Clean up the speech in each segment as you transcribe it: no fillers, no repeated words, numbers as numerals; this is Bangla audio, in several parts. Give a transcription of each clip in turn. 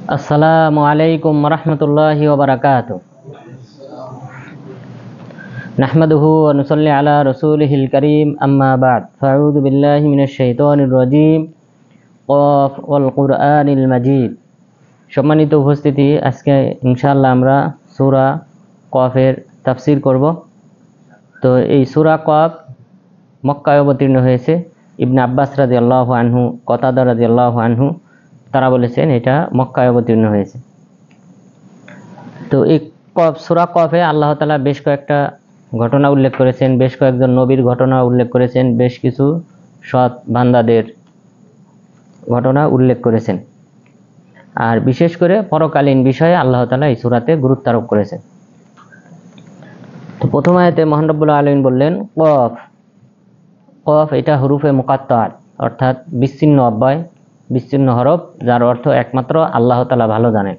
আসসালামু আলাইকুম রহমতুল্লাহি ওয়া বারাকাতুহু। নাহমাদুহু ওয়া নুসাল্লি আলা রাসূলিহিল কারীম, আম্মা বা'দ। ফাআউযু বিল্লাহি মিনাশ শাইতানির রাজীম। ক্বাফ ওয়াল কুরআনিল মাজিদ। সম্মানিত উপস্থিতি, আজকে ইনশাআল্লাহ আমরা সূরা কফের তাফসীর করব। তো এই সূরা কফ মক্কায় অবতীর্ণ হয়েছে। ইবনে আব্বাস রাদিয়াল্লাহু আনহু, কতাদা রাদিয়াল্লাহু আনহু তারা বলেছেন এটা মক্কায় অবতীর্ণ হয়েছে। তো এই সূরা কফে আল্লাহ তাআলা বেশ কয়েকটা ঘটনা উল্লেখ করেছেন, বেশ কয়েকজন নবীর ঘটনা উল্লেখ করেছেন, বেশ কিছু সৎ বান্দাদের ঘটনা উল্লেখ করেছেন। আর বিশেষ করে পরকালীন বিষয়ে আল্লাহ তাআলা এই সূরাতে গুরুত্ব আরোপ করেছেন। তো প্রথম আয়াতে মহান রব্বুল আলামিন বললেন কফ। কফ এটা হুরুফে মুকাত্তাআত, অর্থাৎ বিচ্ছিন্ন অব্যয়, বিচ্ছিন্ন হরফ, যার অর্থ একমাত্র আল্লাহ তাআলা ভালো জানেন।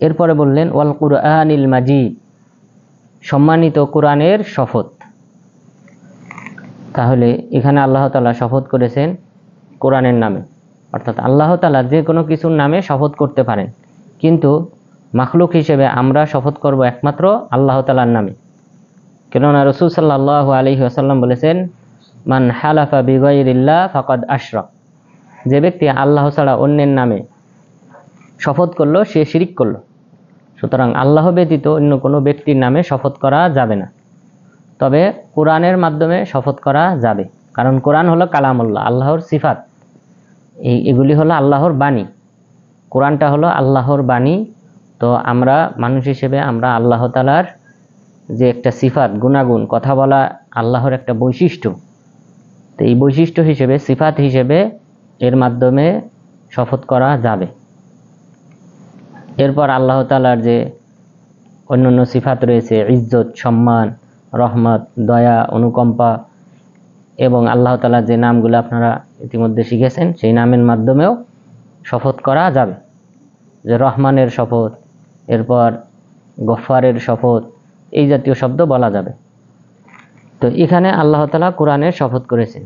এরপরে বললেন ওয়াল কুরআনিল মাজিদ, সম্মানিত কোরআনের শপথ। তাহলে এখানে আল্লাহ তাআলা শপথ করেছেন কোরআনের নামে, অর্থাৎ আল্লাহ তাআলা যে কোনো কিছুর নামে শপথ করতে পারেন, কিন্তু মাখলুক হিসেবে আমরা শপথ করব একমাত্র আল্লাহ তাআলার নামে। কেননা রাসূল সাল্লাল্লাহু আলাইহি ওয়াসাল্লাম বলেছেন মান হালাফা বিগাইরিল্লাহ ফাকাদ আশরাক, যে ব্যক্তি আল্লাহ ছাড়া অন্যের নামে শপথ করলো সে শিরিক করলো। সুতরাং আল্লাহ ব্যতীত অন্য কোনো ব্যক্তির নামে শপথ করা যাবে না, তবে কোরআনের মাধ্যমে শপথ করা যাবে, কারণ কোরআন হলো কালামুল্লাহ, আল্লাহর সিফাত। এগুলি হলো আল্লাহর বাণী, কোরআনটা হলো আল্লাহর বাণী। তো আমরা মানুষ হিসেবে আমরা আল্লাহ তাআলার যে একটা সিফাত, গুণাগুণ, কথা বলা আল্লাহর একটা বৈশিষ্ট্য, তো এই বৈশিষ্ট্য হিসেবে, সিফাত হিসেবে এর মাধ্যমে শপথ করা যাবে। এরপর আল্লাহ তাআলার যে অন্যান্য সিফাত রয়েছে, ইজ্জত, সম্মান, রহমত, দয়া, অনুকম্পা, এবং আল্লাহ তাআলার যে নামগুলো আপনারা ইতিমধ্যে শিখেছেন, সেই নামের মাধ্যমেও শপথ করা যাবে। যে রহমানের শপথ, এরপর গফফারের শপথ, এই জাতীয় শব্দ বলা যাবে। তো এখানে আল্লাহ তাআলা কোরআনের শপথ করেছেন।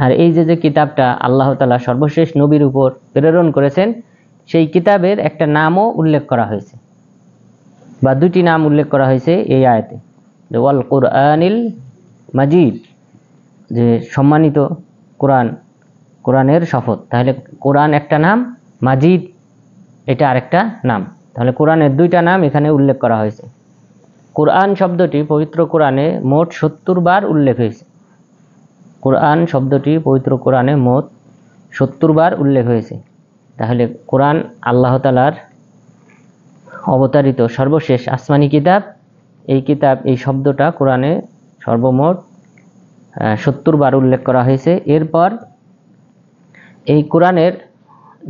আর এই যে কিতাবটা আল্লাহ তাআলা সর্বশেষ নবীর উপর প্রেরণ করেছেন, সেই কিতাবের একটা নামও উল্লেখ করা হয়েছে, বা দুটি নাম উল্লেখ করা হয়েছে এই আয়াতে, যে ওয়াল কুরআনিল মাজিদ, যে সম্মানিত কোরআন, কোরআনের শপথ। তাহলে কোরআন একটা নাম, মাজিদ এটা আরেকটা নাম, তাহলে কোরআনের দুইটা নাম এখানে উল্লেখ করা হয়েছে। কোরআন শব্দটি পবিত্র কোরআনে মোট 70 বার উল্লেখ হয়েছে। কোরআন শব্দটি পবিত্র কোরআনে মোট 70 বার উল্লেখ হয়েছে। তাহলে কোরআন আল্লাহ তাআলার অবতারিত সর্বশেষ আসমানি কিতাব। এই কিতাব, এই শব্দটা কোরআনে সর্বমোট 70 বার উল্লেখ করা হয়েছে। এরপর এই কোরআনের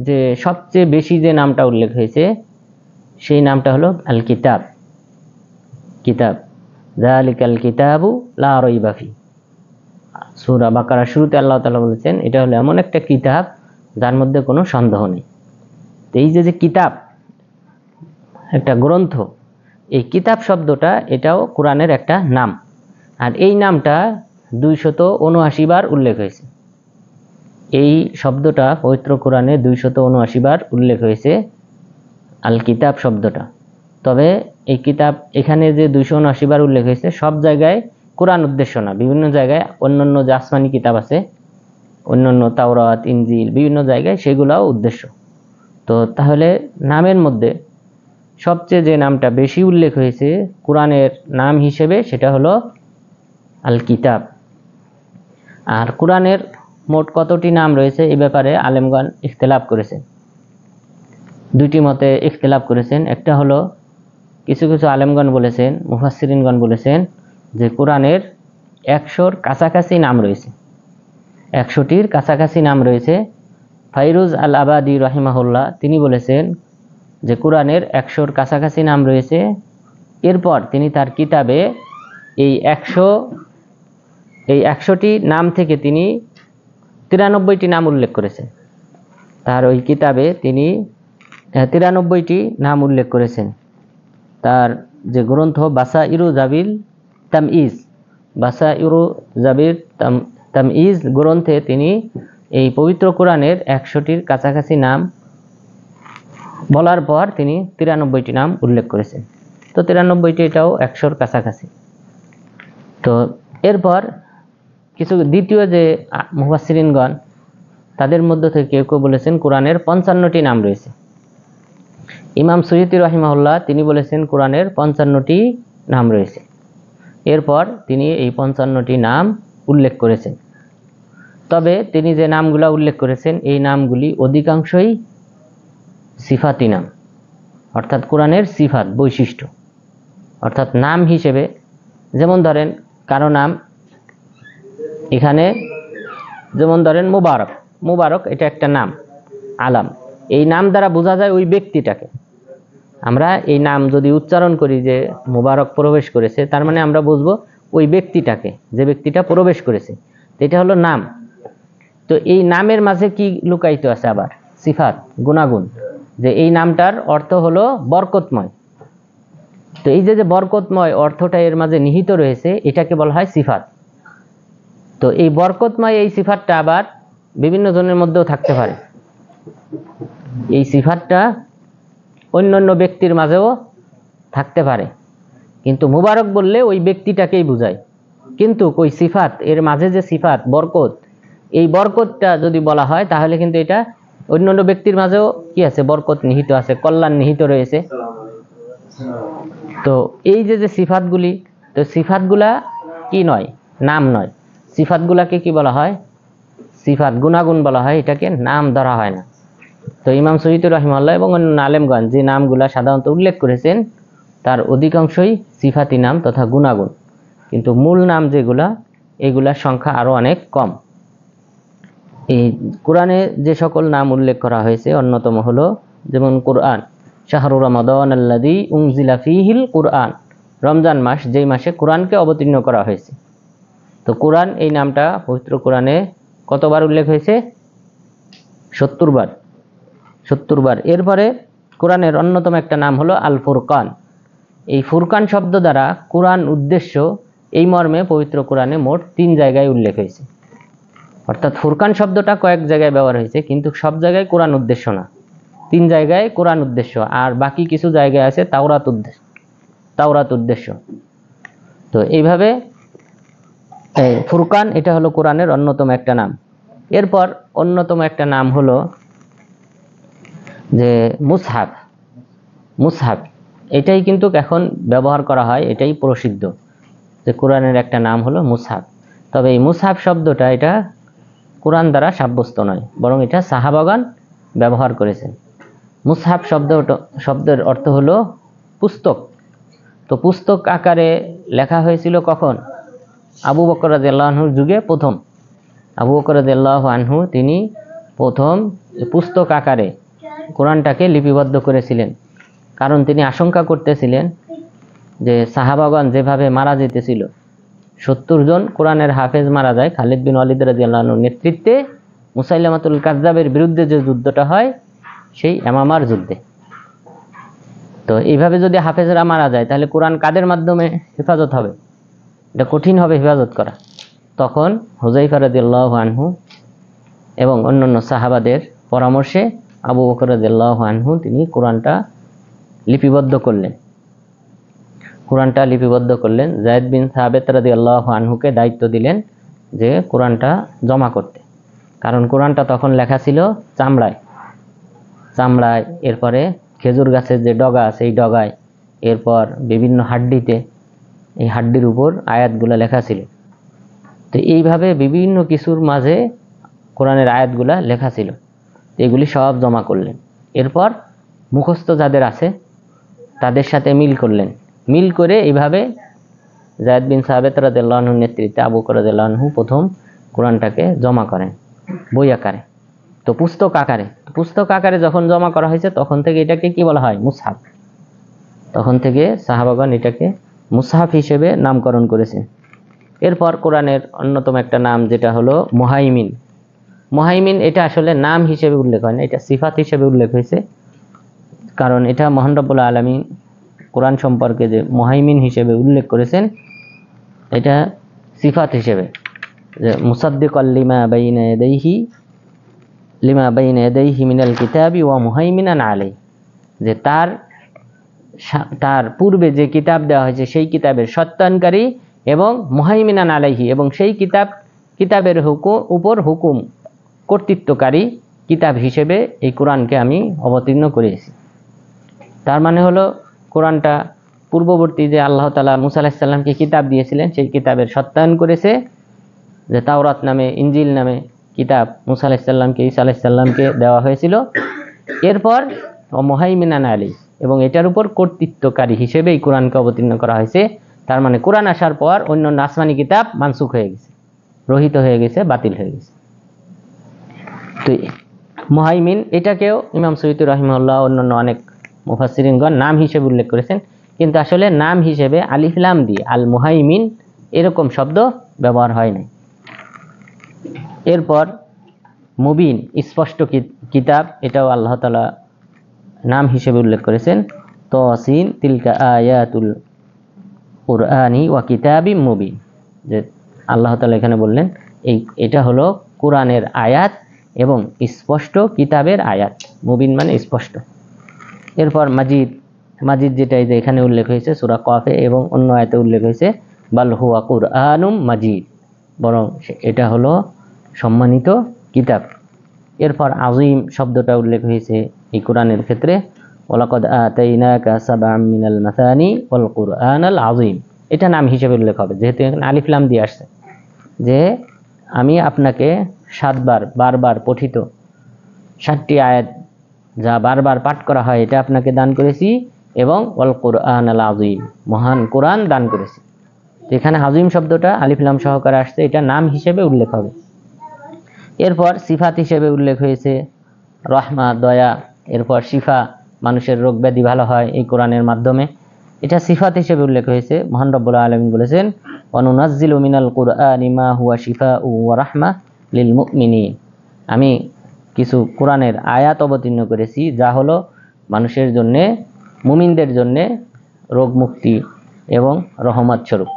যে সবচেয়ে বেশি যে নামটা উল্লেখ হয়েছে, সেই নামটা হলো আল কিতাব। কিতাব, যালিকাল কিতাবু লা রাইবা ফি। সূরা বাকারা শুরুতে আল্লাহ তাআলা বলেছেন এটা হলো এমন একটা কিতাব যার মধ্যে কোনো সন্দেহ নেই। তো এই যে কিতাব, একটা গ্রন্থ, এই কিতাব শব্দটা এটাও কোরআনের একটা নাম। আর এই নামটা 279 বার উল্লেখ হয়েছে। এই শব্দটা পবিত্র কোরআনে 279 বার উল্লেখ হয়েছে, আল কিতাব শব্দটা। তবে এই কিতাব এখানে যে 279 বার উল্লেখ হয়েছে, সব জায়গায় কোরআন উদ্দেশ্য না, বিভিন্ন জায়গায় অন্যান্য যে আসমানি কিতাব আছে, অন্যান্য তাওরাত, ইনজিল, বিভিন্ন জায়গায় সেগুলোও উদ্দেশ্য। তো তাহলে নামের মধ্যে সবচেয়ে যে নামটা বেশি উল্লেখ হয়েছে কোরআনের নাম হিসেবে, সেটা হলো আল কিতাব। আর কোরআনের মোট কতটি নাম রয়েছে এ ব্যাপারে আলেমগণ ইখতিলাফ করেছেন, দুইটি মতে ইখতিলাফ করেছেন। একটা হলো কিছু কিছু আলেমগণ বলেছেন, মুফাসসিরিনগণ বলেছেন যে কোরআনের 100-র কাছাকাছি নাম রয়েছে, 100টির কাছাকাছি নাম রয়েছে। ফাইরুজ আল আবাদি রাহিমাহুল্লাহ তিনি বলেছেন যে কোরআনের 100-র কাছাকাছি নাম রয়েছে। এরপর তিনি তার কিতাবে এই 100টি নাম থেকে তিনি 93টি নাম উল্লেখ করেছেন। তার ওই কিতাবে তিনি 93টি নাম উল্লেখ করেছেন। তার যে গ্রন্থ বাসাইরু জাবিল তামইজ, বাসাইরু জাবির তামইজ গ্রন্থে তিনি এই পবিত্র কোরআনের 100টির কাছাকাছি নাম বলার পর তিনি 93টি নাম উল্লেখ করেছেন। তো 93টি এটাও 100-র কাছাকাছি। তো এরপর কিছু দ্বিতীয় যে মুফাসসিরিনগণ তাদের মধ্য থেকে কেউ কেউ বলেছেন কোরআনের 55টি নাম রয়েছে। ইমাম সুয়ুতি রাহিমাহুল্লাহ তিনি বলেছেন কোরআনের 55টি নাম রয়েছে। এরপর তিনি এই 55টি নাম উল্লেখ করেছেন। তবে তিনি যে নামগুলো উল্লেখ করেছেন এই নামগুলি অধিকাংশই সিফাতি নাম, অর্থাৎ কোরআনের সিফাত বৈশিষ্ট্য, অর্থাৎ নাম হিসেবে। যেমন ধরেন কারো নাম এখানে, যেমন ধরেন মুবারক, মুবারক এটা একটা নাম, আলাম। এই নাম দ্বারা বোঝা যায় ওই ব্যক্তিটাকে। আমরা এই নাম যদি উচ্চারণ করি যে মুবারক প্রবেশ করেছে, তার মানে আমরা বুঝবো ওই ব্যক্তিটাকে, যে ব্যক্তিটা প্রবেশ করেছে, এটা হলো নাম। তো এই নামের মাঝে কি লুকায়িত আছে? আবার সিফাত, গুণাগুণ, যে এই নামটার অর্থ হলো বরকতময়। তো এই যে বরকতময় অর্থটা এর মাঝে নিহিত রয়েছে, এটাকে বলা হয় সিফাত। তো এই বরকতময় এই সিফাতটা আবার বিভিন্ন জনের মধ্যেও থাকতে পারে। এই সিফাতটা অন্যান্য ব্যক্তির মাঝেও থাকতে পারে, কিন্তু মুবারক বললে ওই ব্যক্তিটাকেই বোঝায়। কিন্তু ওই সিফাত এর মাঝে যে সিফাত বরকত, এই বরকতটা যদি বলা হয় তাহলে কিন্তু এটা অন্যান্য ব্যক্তির মাঝেও কি আছে? বরকত নিহিত আছে, কল্যাণ নিহিত রয়েছে। তো এই যে সিফাতগুলি, তো সিফাতগুলা কি নয়? নাম নয়। সিফাতগুলাকে কি বলা হয়? সিফাত, গুণাগুণ বলা হয়, এটাকে নাম ধরা হয় না। তো ইমাম সুয়ুতি রাহিমাহুল্লাহ এবং অন্যান্য আলেমগণ যে নামগুলা সাধারণত উল্লেখ করেছেন তার অধিকাংশই সিফাতি নাম তথা গুণাগুণ, কিন্তু মূল নাম যেগুলা, এগুলার সংখ্যা আরো অনেক কম। এই কোরআনে যে সকল নাম উল্লেখ করা হয়েছে অন্যতম হলো যেমন কোরআন, শাহরু রমাদান আল্লাযী উনজিলা ফীহিল কুরআন, রমজান মাস যেই মাসে কোরআনকে অবতীর্ণ করা হয়েছে। তো কোরআন এই নামটা পবিত্র কোরআনে কতবার উল্লেখ হয়েছে? 70 বার। 70 বার। এরপরে কোরআনের অন্যতম একটা নাম হলো আল ফুরকান। এই ফুরকান শব্দ দ্বারা কোরআন উদ্দেশ্য, এই মর্মে পবিত্র কোরআনে মোট 3 জায়গায় উল্লেখ হয়েছে। অর্থাৎ ফুরকান শব্দটা কয়েক জায়গায় ব্যবহার হয়েছে, কিন্তু সব জায়গায় কোরআন উদ্দেশ্য না। 3 জায়গায় কোরআন উদ্দেশ্য, আর বাকি কিছু জায়গায় আছে তাওরাত উদ্দেশ্য। তো এইভাবে ফুরকান এটা হলো কোরআনের অন্যতম একটা নাম। এরপর অন্যতম একটা নাম হলো যে মুসহাফ। মুসহাফ এটাই কিন্তু এখন ব্যবহার করা হয়, এটাই প্রসিদ্ধ যে কোরআনের একটা নাম হলো মুসহাফ। তবে এই মুসহাফ শব্দটা এটা কোরআন দ্বারা সাব্যস্ত নয়, বরং এটা সাহাবাগণ ব্যবহার করেছেন। মুসহাফ শব্দের অর্থ হলো পুস্তক। তো পুস্তক আকারে লেখা হয়েছিল কখন? আবু বকর রাদিয়াল্লাহু আনহুর যুগে প্রথম। আবু বকর রাদিয়াল্লাহু আনহু তিনি প্রথম পুস্তক আকারে কোরআনটাকে লিপিবদ্ধ করেছিলেন, কারণ তিনি আশঙ্কা করতেছিলেন যে সাহাবাগণ যেভাবে মারা যেতেছিল, 70 জন কোরআনের হাফেজ মারা যায় খালিদ বিন ওয়ালিদ রাদিয়াল্লাহু আনহুর নেতৃত্বে মুসাইলামাতুল কাযযাবের বিরুদ্ধে যে যুদ্ধটা হয় সেই ইয়ামামার যুদ্ধে। তো এইভাবে যদি হাফেজরা মারা যায় তাহলে কোরআন কাদের মাধ্যমে হেফাজত হবে? এটা কঠিন হবে হেফাজত করা। তখন হুযায়ফা রাদিয়াল্লাহু আনহু এবং অন্যান্য সাহাবাদের পরামর্শে আবু বকর রাদিয়াল্লাহু আনহু তিনি কোরআনটা লিপিবদ্ধ করলেন। যায়েদ বিন সাবিত রাদিয়াল্লাহু আনহুকে দায়িত্ব দিলেন যে কোরআনটা জমা করতে, কারণ কোরআনটা তখন লেখা ছিল চামড়ায়। এরপরে খেজুর গাছের যে ডগা আছে এই ডগায়, এরপর বিভিন্ন হাড্ডিতে, এই হাড্ডির উপর আয়াতগুলো লেখা ছিল। তো এইভাবে বিভিন্ন কিছুর মাঝে কোরআনের আয়াতগুলা লেখা ছিল, এগুলি সব জমা করলেন। এরপর মুখস্থ যাদের আছে তাদের সাথে মিল করে এইভাবে যায়েদ বিন সাবিত রাদিয়াল্লাহু আনহুর নেতৃত্বে আবু বকর রাদিয়াল্লাহু আনহু প্রথম কোরআনটাকে জমা করেন বই আকারে। তো পুস্তক আকারে যখন জমা করা হয়েছে তখন থেকে এটাকে কি বলা হয়? মুসহাফ। তখন থেকে সাহাবাগণ এটাকে মুসহাফ হিসেবে নামকরণ করেছে। এরপর কোরআনের অন্যতম একটা নাম যেটা হলো মুহাইমিন, এটা আসলে নাম হিসেবে উল্লেখ হয় না, এটা সিফাত হিসেবে উল্লেখ হয়েছে। কারণ এটা মহান রব্বুল আলামিন কোরআন সম্পর্কে যে মুহাইমিন হিসেবে উল্লেখ করেছেন, এটা সিফাত হিসেবে, যে মুসাদ্দিকাল লিমা বাইনা ইয়াদাইহি মিনাল কিতাবি ওয়া মুহাইমিনান আলাইহি, যে তার পূর্বে যে কিতাব দেওয়া হয়েছে সেই কিতাবের সত্যায়নকারী এবং মুহাইমিনান আলাইহি, এবং সেই কিতাবের উপর হুকুম কর্তৃত্বকারী কিতাব হিসেবে এই কোরআনকে আমি অবতীর্ণ করেছি। তার মানে হলো কোরআনটা পূর্ববর্তী যে আল্লাহ তাআলা মুসা আলাইহিস সালামকে কিতাব দিয়েছিলেন সেই কিতাবের সত্যায়ন করেছে, যে তাওরাত নামে, ইনজিল নামে কিতাব মুসা আলাইহিস সালামকে, ঈসা আলাইহিস সালামকে দেওয়া হয়েছিল। এরপর মুহাইমিনান আলাইহি, এবং এটার উপর কর্তৃত্বকারী হিসেবে এই কোরআনকে অবতীর্ণ করা হয়েছে। তার মানে কোরআন আসার পর অন্য আসমানি কিতাব মানসুখ হয়ে গেছে, রহিত হয়ে গেছে, বাতিল হয়ে গেছে। তো মুহাইমিন এটাকেও ইমাম সয়ুতী রাহিমাহুল্লাহ অন্যান্য অনেক মুফাসসিরিনগণ নাম হিসেবে উল্লেখ করেছেন, কিন্তু আসলে নাম হিসেবে আলিফ লাম দিয়ে আল মুহাইমিন এরকম শব্দ ব্যবহার হয় নাই। এরপর মুবিন, স্পষ্ট কিতাব, এটাও আল্লাহ তাআলা নাম হিসেবে উল্লেখ করেছেন, তাসিন তিলকা আয়াতুল কুরআনি ওয়া কিতাবিম মুবিন, যে আল্লাহ তাআলা এখানে বললেন এটা হলো কোরআনের আয়াত এবং স্পষ্ট কিতাবের আয়াত। মুবিন মানে স্পষ্ট। এরপর মাজিদ যেটা এই যে এখানে উল্লেখ হয়েছে সূরা কফে এবং অন্য আয়াতে উল্লেখ হয়েছে বাল হুয়া কুরআনুম মাজিদ, বরং এটা হলো সম্মানিত কিতাব। এরপর আযীম শব্দটা উল্লেখ হয়েছে এই কোরআনের ক্ষেত্রে, ওয়ালাকাদ আতাইনাকা সাবআম মিনাল মাসানি ওয়াল কুরআনাল আযীম, এটা নাম হিসেবে উল্লেখ হবে, যেহেতু এখানে আলিফ লাম দিয়ে আসছে, যে আমি আপনাকে 7 বার বারবার পঠিত 7টি আয়াত যা বারবার পাঠ করা হয় এটা আপনাকে দান করেছি, এবং ওয়াল কুরআনাল আযীম, মহান কোরআন দান করেছি। এখানে আযীম শব্দটা আলিফ লাম সহকারে আসছে, এটা নাম হিসেবে উল্লেখ হবে। এরপর সিফাত হিসেবে উল্লেখ হয়েছে রহমা, দয়া। এরপর শিফা, মানুষের রোগ ব্যাধি ভালো হয় এই কোরআনের মাধ্যমে, এটা সিফাত হিসেবে উল্লেখ হয়েছে। মহান রব্বুল আলামিন বলেছেন ওয়ানুনাজ্জিলু মিনাল কুরআনি মা হুয়া শিফাউ ওয়া রাহমা লিল মুমিনিন, আমি কিছু কোরআনের আয়াত অবতীর্ণ করেছি যা হলো মানুষের জন্যে, মুমিনদের জন্যে রোগ মুক্তি এবং রহমত স্বরূপ।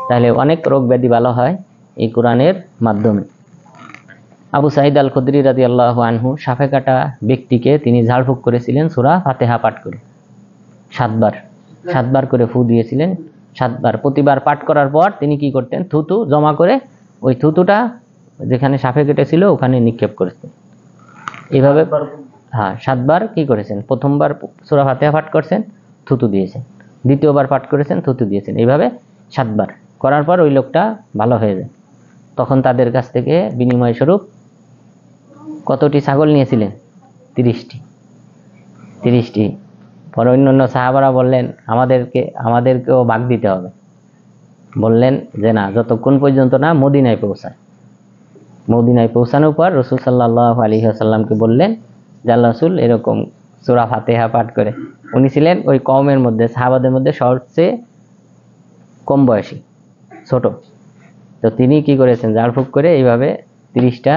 তাহলে অনেক রোগ ব্যাধি ভালো হয় এই কোরআনের মাধ্যমে। আবু সাঈদ আল খুদরি রাদিয়াল্লাহু আনহু সাপে কাটা ব্যক্তিকে তিনি ঝাড়ফুঁক করেছিলেন সূরা ফাতিহা পাঠ করে 7 বার করে ফু দিয়েছিলেন 7 বার। প্রতিবার পাঠ করার পর তিনি কি করতেন, থুতু জমা করে ওই থুতুটা যেখানে সাপে কেটেছিল ওখানে নিক্ষেপ করেছেন। এইভাবে 7 বার কি করেছেন, প্রথমবার সূরা ফাতিহা পাঠ করছেন, থুতু দিয়েছেন, দ্বিতীয়বার পাঠ করেছেন, থুতু দিয়েছেন, এইভাবে 7 বার করার পর ওই লোকটা ভালো হয়ে যায়। তখন তাদের কাছ থেকে বিনিময় স্বরূপ কতটি ছাগল নিয়েছিলেন? 30টি। পরে অন্যান্য সাহাবারা বললেন আমাদেরকেও ভাগ দিতে হবে। বললেন যে না, যতক্ষণ পর্যন্ত না মদিনায় পৌঁছায়। মদিনায় পৌঁছানোর পর রাসূল সাল্লাল্লাহু আলাইহি ওয়াসাল্লামকে বললেন যে আল্লাহ রাসূল এরকম সূরা ফাতিহা পাঠ করে। উনি ছিলেন ওই কওমের মধ্যে, সাহাবাদের মধ্যে সবচেয়ে কম বয়সী, ছোট। তো তিনি কি করেছেন, ঝাড়ফুঁক করে এইভাবে 30টা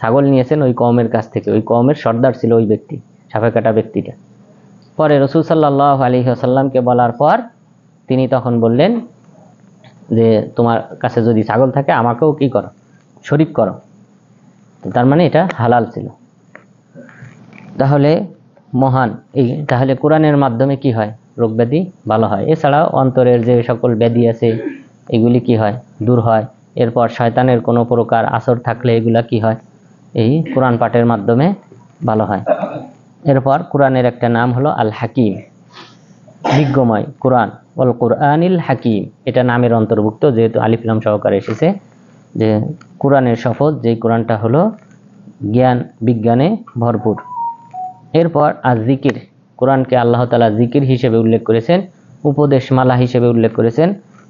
ছাগল নিয়েছেন ওই কওমের কাছ থেকে। ওই কওমের সর্দার ছিল ওই ব্যক্তি, সাপে কাটা ব্যক্তিটা। পরে রাসূল সাল্লাল্লাহু আলাইহি ওয়াসাল্লামকে বলার পর তিনি তখন বললেন যে তোমার কাছে যদি ছাগল থাকে আমাকেও কি করো, শরীক করো। তো তার মানে এটা হালাল ছিল। তাহলে তাহলে কোরআনের মাধ্যমে কি হয়, রোগ ব্যাধি ভালো হয়। এছাড়াও অন্তরের যে সকল ব্যাধি আছে এগুলি কি হয়, দূর হয়। এরপর শয়তানের কোনো প্রকার আসর থাকলে এগুলা কি হয়, এই কোরআন পাঠের মাধ্যমে ভালো হয়। এরপর কোরআনের একটা নাম হলো আল হাকিম, বিজ্ঞময় কোরআন, ওয়াল কুরআনিল হাকিম, এটা নামের অন্তর্ভুক্ত, যেহেতু আলিফ লাম সহকারে এসেছে। যে কোরআনের শপথ, যে কোরআনটা হলো জ্ঞান বিজ্ঞানে ভরপুর। এরপর আর জিকির, কোরআনকে আল্লাহ তাআলা জিকির হিসেবে উল্লেখ করেছেন, উপদেশমালা হিসেবে উল্লেখ করেছেন।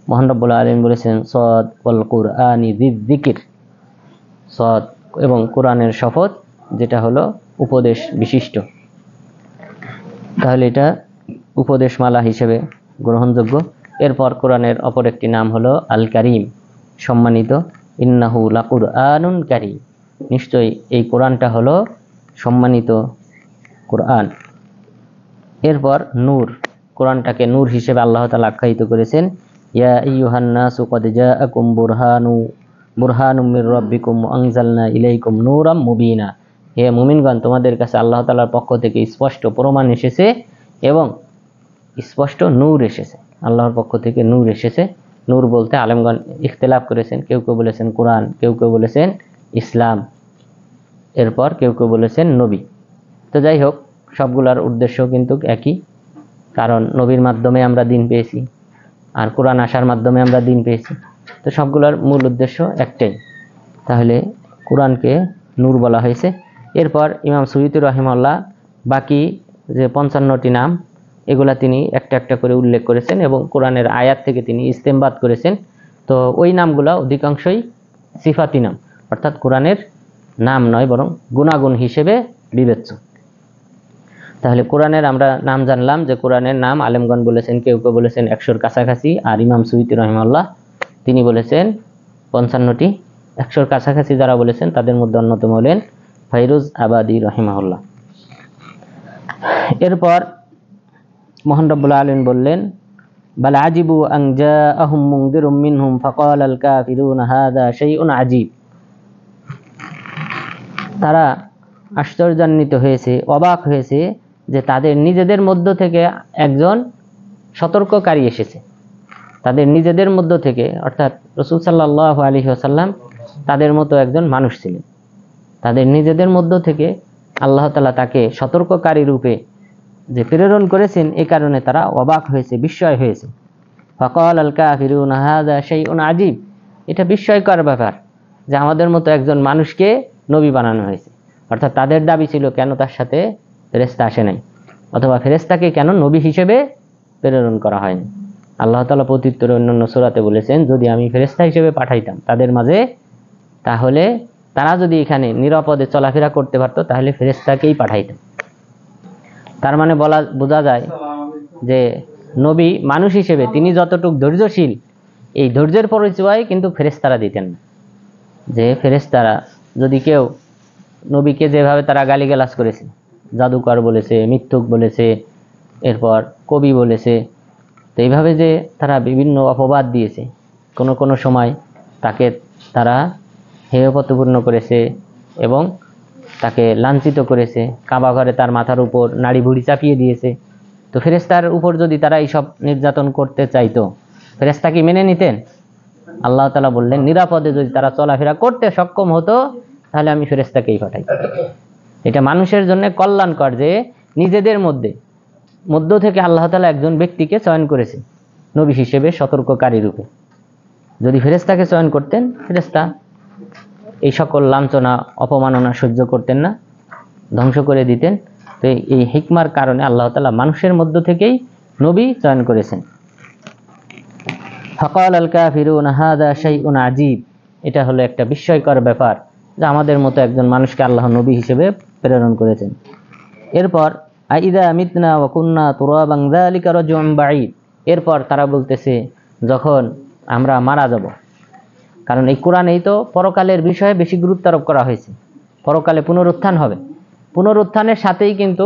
মহান রব্বুল আলামিন বলেছেন সদ ওয়াল কুরআনি যিকির, সদ এবং কোরআনের শপথ, যেটা হলো উপদেশ বিশিষ্ট। তাহলে এটা উপদেশমালা হিসেবে গ্রহণযোগ্য। এরপর কোরআনের অপর একটি নাম হলো আল কারীম, সম্মানিত। ইন্নাহু লাকুরআনুন কারীম, নিশ্চয়ই এই কোরআনটা হলো সম্মানিত কোরআন। এরপর নূর, কোরআনটাকে নূর হিসেবে আল্লাহ তাআলা আখ্যায়িত করেছেন। ইয়া আইয়ুহান নাসু ক্বাদ জাআকুম বুরহানুম মির রাব্বিকুম ওয়া আনজালনা ইলাইকুম নূরাম মুবিনা, হে মুমিনগণ, তোমাদের কাছে আল্লাহ তাআলার পক্ষ থেকে স্পষ্ট প্রমাণ এসেছে এবং স্পষ্ট নূর এসেছে, আল্লাহর পক্ষ থেকে নূর এসেছে। নূর বলতে আলেমগণ ইখতিলাফ করেছেন, কেউ কেউ বলেছেন কোরআন, কেউ কেউ বলেছেন ইসলাম, এরপর কেউ কেউ বলেছেন নবী। তো যাই হোক, সবগুলার উদ্দেশ্য কিন্তু একই, কারণ নবীর মাধ্যমে আমরা দিন পেয়েছি, আর কোরআন আসার মাধ্যমে আমরা দিন পেয়েছি। তো সবগুলোর মূল উদ্দেশ্য একটাই, তাহলে কোরআনকে নূর বলা হয়েছে। এরপর ইমাম সুয়ুতী রাহিমাহুল্লাহ বাকি যে 55টি নাম, এগুলা তিনি একটা একটা করে উল্লেখ করেছেন এবং কোরআনের আয়াত থেকে তিনি ইস্তেমবাদ করেছেন। তো ওই নামগুলা অধিকাংশই সিফাতি নাম, অর্থাৎ কোরআনের নাম নয়, বরং গুণাগুণ হিসেবে বিবেচ্য। তাহলে কোরআনের আমরা নাম জানলাম যে কোরআনের নাম আলেমগণ বলেছেন, কেউ কেউ বলেছেন 100-র কাছাকাছি, আর ইমাম সুয়ুতী রাহিমাহুল্লাহ তিনি বলেছেন 55টি। 100-র কাছাকাছি যারা বলেছেন তাদের মধ্যে অন্যতম হলেন ফাইরুজ আবাদী রাহিমাহুল্লাহ। এরপর মহান রব্বুল আলামিন বললেন, বাল আজিবু আন জাআহুম মুনযিরুম মিনহুম ফাকালাল কাফিরুনা হাযা শাইউন আজীব। তারা আশ্চর্যান্বিত হয়েছে, অবাক হয়েছে যে তাদের নিজেদের মধ্য থেকে একজন সতর্ককারী এসেছে। তাদের নিজেদের মধ্য থেকে, অর্থাৎ রাসূল সাল্লাল্লাহু আলাইহি ওয়াসাল্লাম তাদের মতো একজন মানুষ ছিলেন। তাদের নিজেদের মধ্য থেকে আল্লাহ তাআলা তাকে সতর্ককারী রূপে যে প্রেরণ করেছেন, এই কারণে তারা অবাক হয়েছে, বিস্ময় হয়েছে। ফাকালাল কাফিরুনা হাযা শাইউন আজীব, এটা বিস্ময়কর ব্যাপার যে আমাদের মতো একজন মানুষকে নবী বানানো হয়েছে। অর্থাৎ তাদের দাবি ছিল, কেন তার সাথে ফেরেশতা আসে নাই, অথবা ফেরেশতাকে কেন নবী হিসেবে প্রেরণ করা হয়নি। আল্লাহ তাআলা প্রত্যুত্তরে অন্যান্য সূরাতে বলেছেন, যদি আমি ফেরেশতা হিসেবে পাঠাইতাম তাদের মাঝে, তাহলে তারা যদি এখানে নিরাপদে চলাফেরা করতে পারতো, তাহলে ফেরেশতাকেই পাঠাইতাম। তার মানে বোঝা যায় যে নবী মানুষ হিসেবে তিনি যতটুকু ধৈর্যশীল, এই ধৈর্যের পরিচয় কিন্তু ফেরেশতারা দিতেন না। যে ফেরেশতারা যদি কেউ নবীকে যেভাবে তারা গালিগালাজ করেছে, জাদুকর বলেছে, মিথ্যুক বলেছে, এরপর কবি বলেছে, তো এইভাবে যে তারা বিভিন্ন অপবাদ দিয়েছে, কোনো কোনো সময় তাকে তারা হেয় প্রতিপন্ন করেছে এবং তাকে লাঞ্ছিত করেছে, কাবা ঘরে তার মাথার উপর নাড়ি ভুড়ি চাপিয়ে দিয়েছে। তো ফেরেশতার উপর যদি তারা এইসব নির্যাতন করতে চাইতো, ফেরেশতা কি মেনে নিতেন? আল্লাহ তাআলা বললেন, নিরাপদে যদি তারা চলাফেরা করতে সক্ষম হতো, তাহলে আমি ফেরেশতাকেই পাঠাই। এটা মানুষের জন্য কল্যাণকর যে নিজেদের মধ্য থেকে আল্লাহ তাআলা একজন ব্যক্তিকে চয়ন করেছে নবী হিসেবে সতর্ককারী রূপে। যদি ফেরেশতাকে চয়ন করতেন, ফেরেশতা এই সকল লাঞ্ছনা অপমাননা সহ্য করতেন না, ধ্বংস করে দিতেন। তো এই হিকমার কারণে আল্লাহ তাআলা মানুষের মধ্য থেকেই নবী চয়ন করেছেন। ফাকালাল কাফিরুনা হাযা শাইউন আজীব, এটা হলো একটা বিস্ময়কর ব্যাপার যে আমাদের মতো একজন মানুষকে আল্লাহ নবী হিসেবে প্রেরণ করেছেন। এরপর আইদা মিতনা ওয়া কুন্না তুরাবান যালিকা রাজউন বাঈদ, এরপর তারা বলতেছে যখন আমরা মারা যাব, কারণ এই কোরআনেই তো পরকালের বিষয়ে বেশি গুরুত্ব আরোপ করা হয়েছে। পরকালে পুনরুত্থান হবে, পুনরুত্থানের সাথেই কিন্তু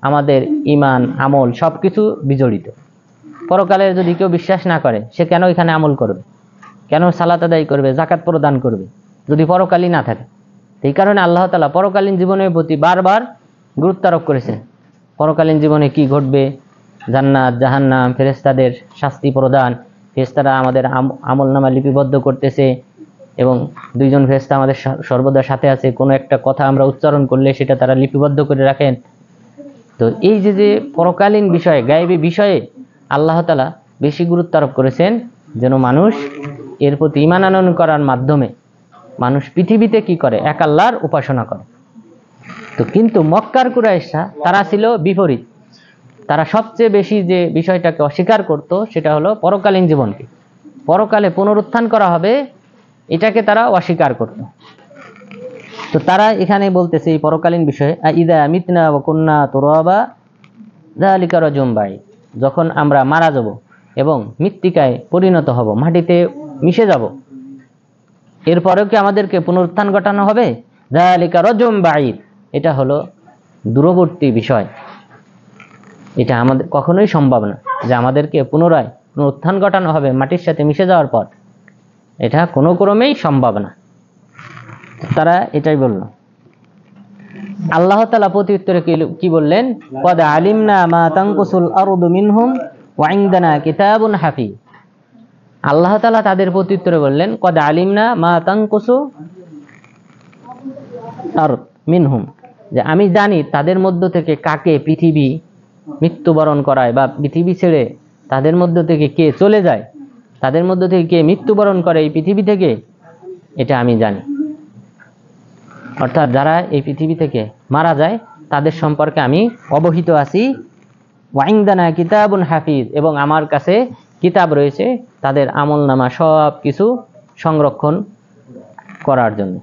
আমাদের ঈমান আমল সবকিছু বিজড়িত। পরকালের যদি কেউ বিশ্বাস না করে, সে কেন এখানে আমল করবে, কেন সালাত আদায় করবে, জাকাত প্রদান করবে, যদি পরকালই না থাকে? এই কারণে আল্লাহ তাআলা পরকালীন জীবনের প্রতি বারবার গুরুত্ব আরোপ করেছেন। পরকালীন জীবনে কি ঘটবে, জান্নাত জাহান্নাম, ফেরেশতাদের শাস্তি প্রদান, ফেরেশতারা আমাদের আমলনামা লিপিবদ্ধ করতেছে এবং দুইজন ফেরেশতা আমাদের সর্বদা সাথে আছে। কোনো একটা কথা আমরা উচ্চারণ করলে সেটা তারা লিপিবদ্ধ করে রাখেন। তো এই যে পরকালীন বিষয়ে, গায়েবী বিষয়ে আল্লাহ তাআলা বেশি গুরুত্ব আরোপ করেছেন, যেন মানুষ এর প্রতি ঈমান আনয়ন করার মাধ্যমে মানুষ পৃথিবীতে কি করে, এক আল্লাহর উপাসনা করে। তো কিন্তু মক্কার কুরাইশরা তারা ছিল বিপরীত। তারা সবচেয়ে বেশি যে বিষয়টাকে অস্বীকার করত, সেটা হলো পরকালীন জীবনকে, পরকালে পুনরুত্থান করা হবে, এটাকে তারা অস্বীকার করত। তো তারা এখানে বলতেছে এই পরকালীন বিষয়ে, আইদা মিতনা ওয়া কুন্না তুরাবা যালিকা রাজউন বাঈদ, যখন আমরা মারা যাব এবং মৃত্তিকায় পরিণত হব, মাটিতে মিশে যাব, এরপরেও কি আমাদেরকে পুনরুত্থান ঘটানো হবে? যালিকা রাজউন বাঈদ, এটা হলো দূরবর্তী বিষয়। এটা আমাদের কখনোই সম্ভব না যে আমাদেরকে পুনরায় পুনরুত্থান ঘটানো হবে মাটির সাথে মিশে যাওয়ার পর, এটা কোনো ক্রমেই সম্ভব না। তারা এটাই বলল। আল্লাহ তাআলা প্রত্যুত্তরে কি বললেন? কদ আলিমনা মা তানকুসুল আরদু মিনহুম ওয়া ইনদানা কিতাবুন হাফিজ। আল্লাহ তাআলা তাদের প্রত্যুত্তরে বললেন, কদ আলিমনা মা তানকুসু আরদ মিনহুম, যে আমি জানি তাদের মধ্য থেকে কাকে পৃথিবী মৃত্যুবরণ করায় বা পৃথিবী ছেড়ে তাদের মধ্য থেকে কে চলে যায়, তাদের মধ্য থেকে কে মৃত্যুবরণ করে এই পৃথিবী থেকে, এটা আমি জানি। অর্থাৎ যারা এই পৃথিবী থেকে মারা যায় তাদের সম্পর্কে আমি অবহিত আছি। ওয়া ইনদানা কিতাবুন হাফিজ, এবং আমার কাছে কিতাব রয়েছে তাদের আমলনামা সব কিছু সংরক্ষণ করার জন্য।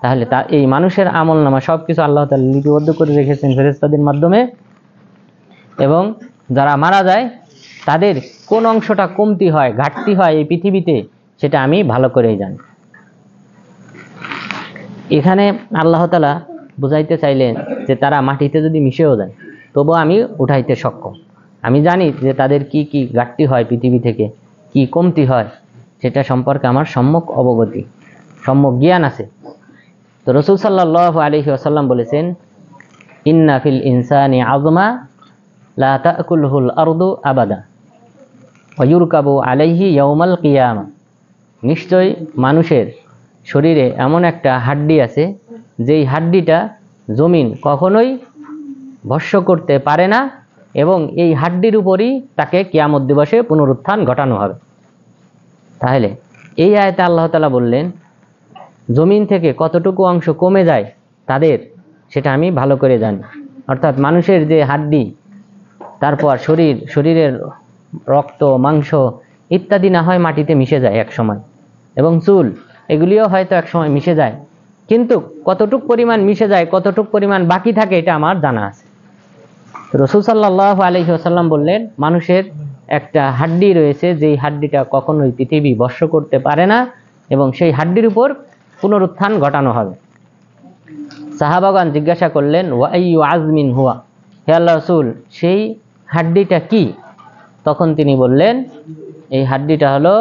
তাহলে এই মানুষের আমলনামা সব কিছু আল্লাহ তাআলা লিপিবদ্ধ করে রেখেছেন ফেরেশতাদের মাধ্যমে, এবং যারা মারা যায় তাদের কোন অংশটা কমতি হয়, ঘাটতি হয় এই পৃথিবীতে, সেটা আমি ভালো করেই জানি। এখানে আল্লাহ তাআলা বুঝাইতে চাইলেন যে তারা মাটিতে যদি মিশেও যায় তবু আমি উঠাইতে সক্ষম। আমি জানি যে তাদের কি কি ঘাটতি হয় পৃথিবী থেকে, কি কমতি হয়, সেটা সম্পর্কে আমার সম্যক অবগতি, সম্যক জ্ঞান আছে। তো রাসূল সাল্লাল্লাহু আলাইহি ওয়াসাল্লাম বলেছেন, ইন্না ফিল ইনসানি আযমা লা তাকুলহুল আরদু আবাদা ওয়া ইউরকাবু আলাইহি ইয়াউমাল কিয়ামা। নিশ্চয় মানুষের শরীরে এমন একটা হাড্ডি আছে যেই হাড্ডিটা জমিন কখনোই ভস্য করতে পারে না, এবং এই হাড্ডির উপরই তাকে কিয়ামত দিবসে পুনরুত্থান ঘটানো হবে। তাহলে এই আয়াতে আল্লাহ তাআলা বললেন, জমিন থেকে কতটুকু অংশ কমে যায় তাদের, সেটা আমি ভালো করে জানি। অর্থাৎ মানুষের যে হাড্ডি, তারপর শরীরের রক্ত, মাংস ইত্যাদি না হয় মাটিতে মিশে যায় এক সময়, এবং চুল, এগুলিও হয়তো এক সময় মিশে যায়, কিন্তু কতটুক পরিমাণ মিশে যায়, কতটুক পরিমাণ বাকি থাকে, এটা আমার জানা আছে। রাসূল সাল্লাল্লাহু আলাইহি ওয়াসাল্লাম বললেন, মানুষের একটা হাড্ডি রয়েছে যেই হাড্ডিটা কখনোই পৃথিবী ভস্য করতে পারে না, এবং সেই হাড্ডির উপর পুনরুত্থান ঘটানো হবে। সাহাবাগণ জিজ্ঞাসা করলেন, ওয়া আইয়ু আযমিন হুয়া, হে আল্লাহর রাসূল, সেই হাড্ডিটা কি? তখন তিনি বললেন, এই হাড্ডিটা হলো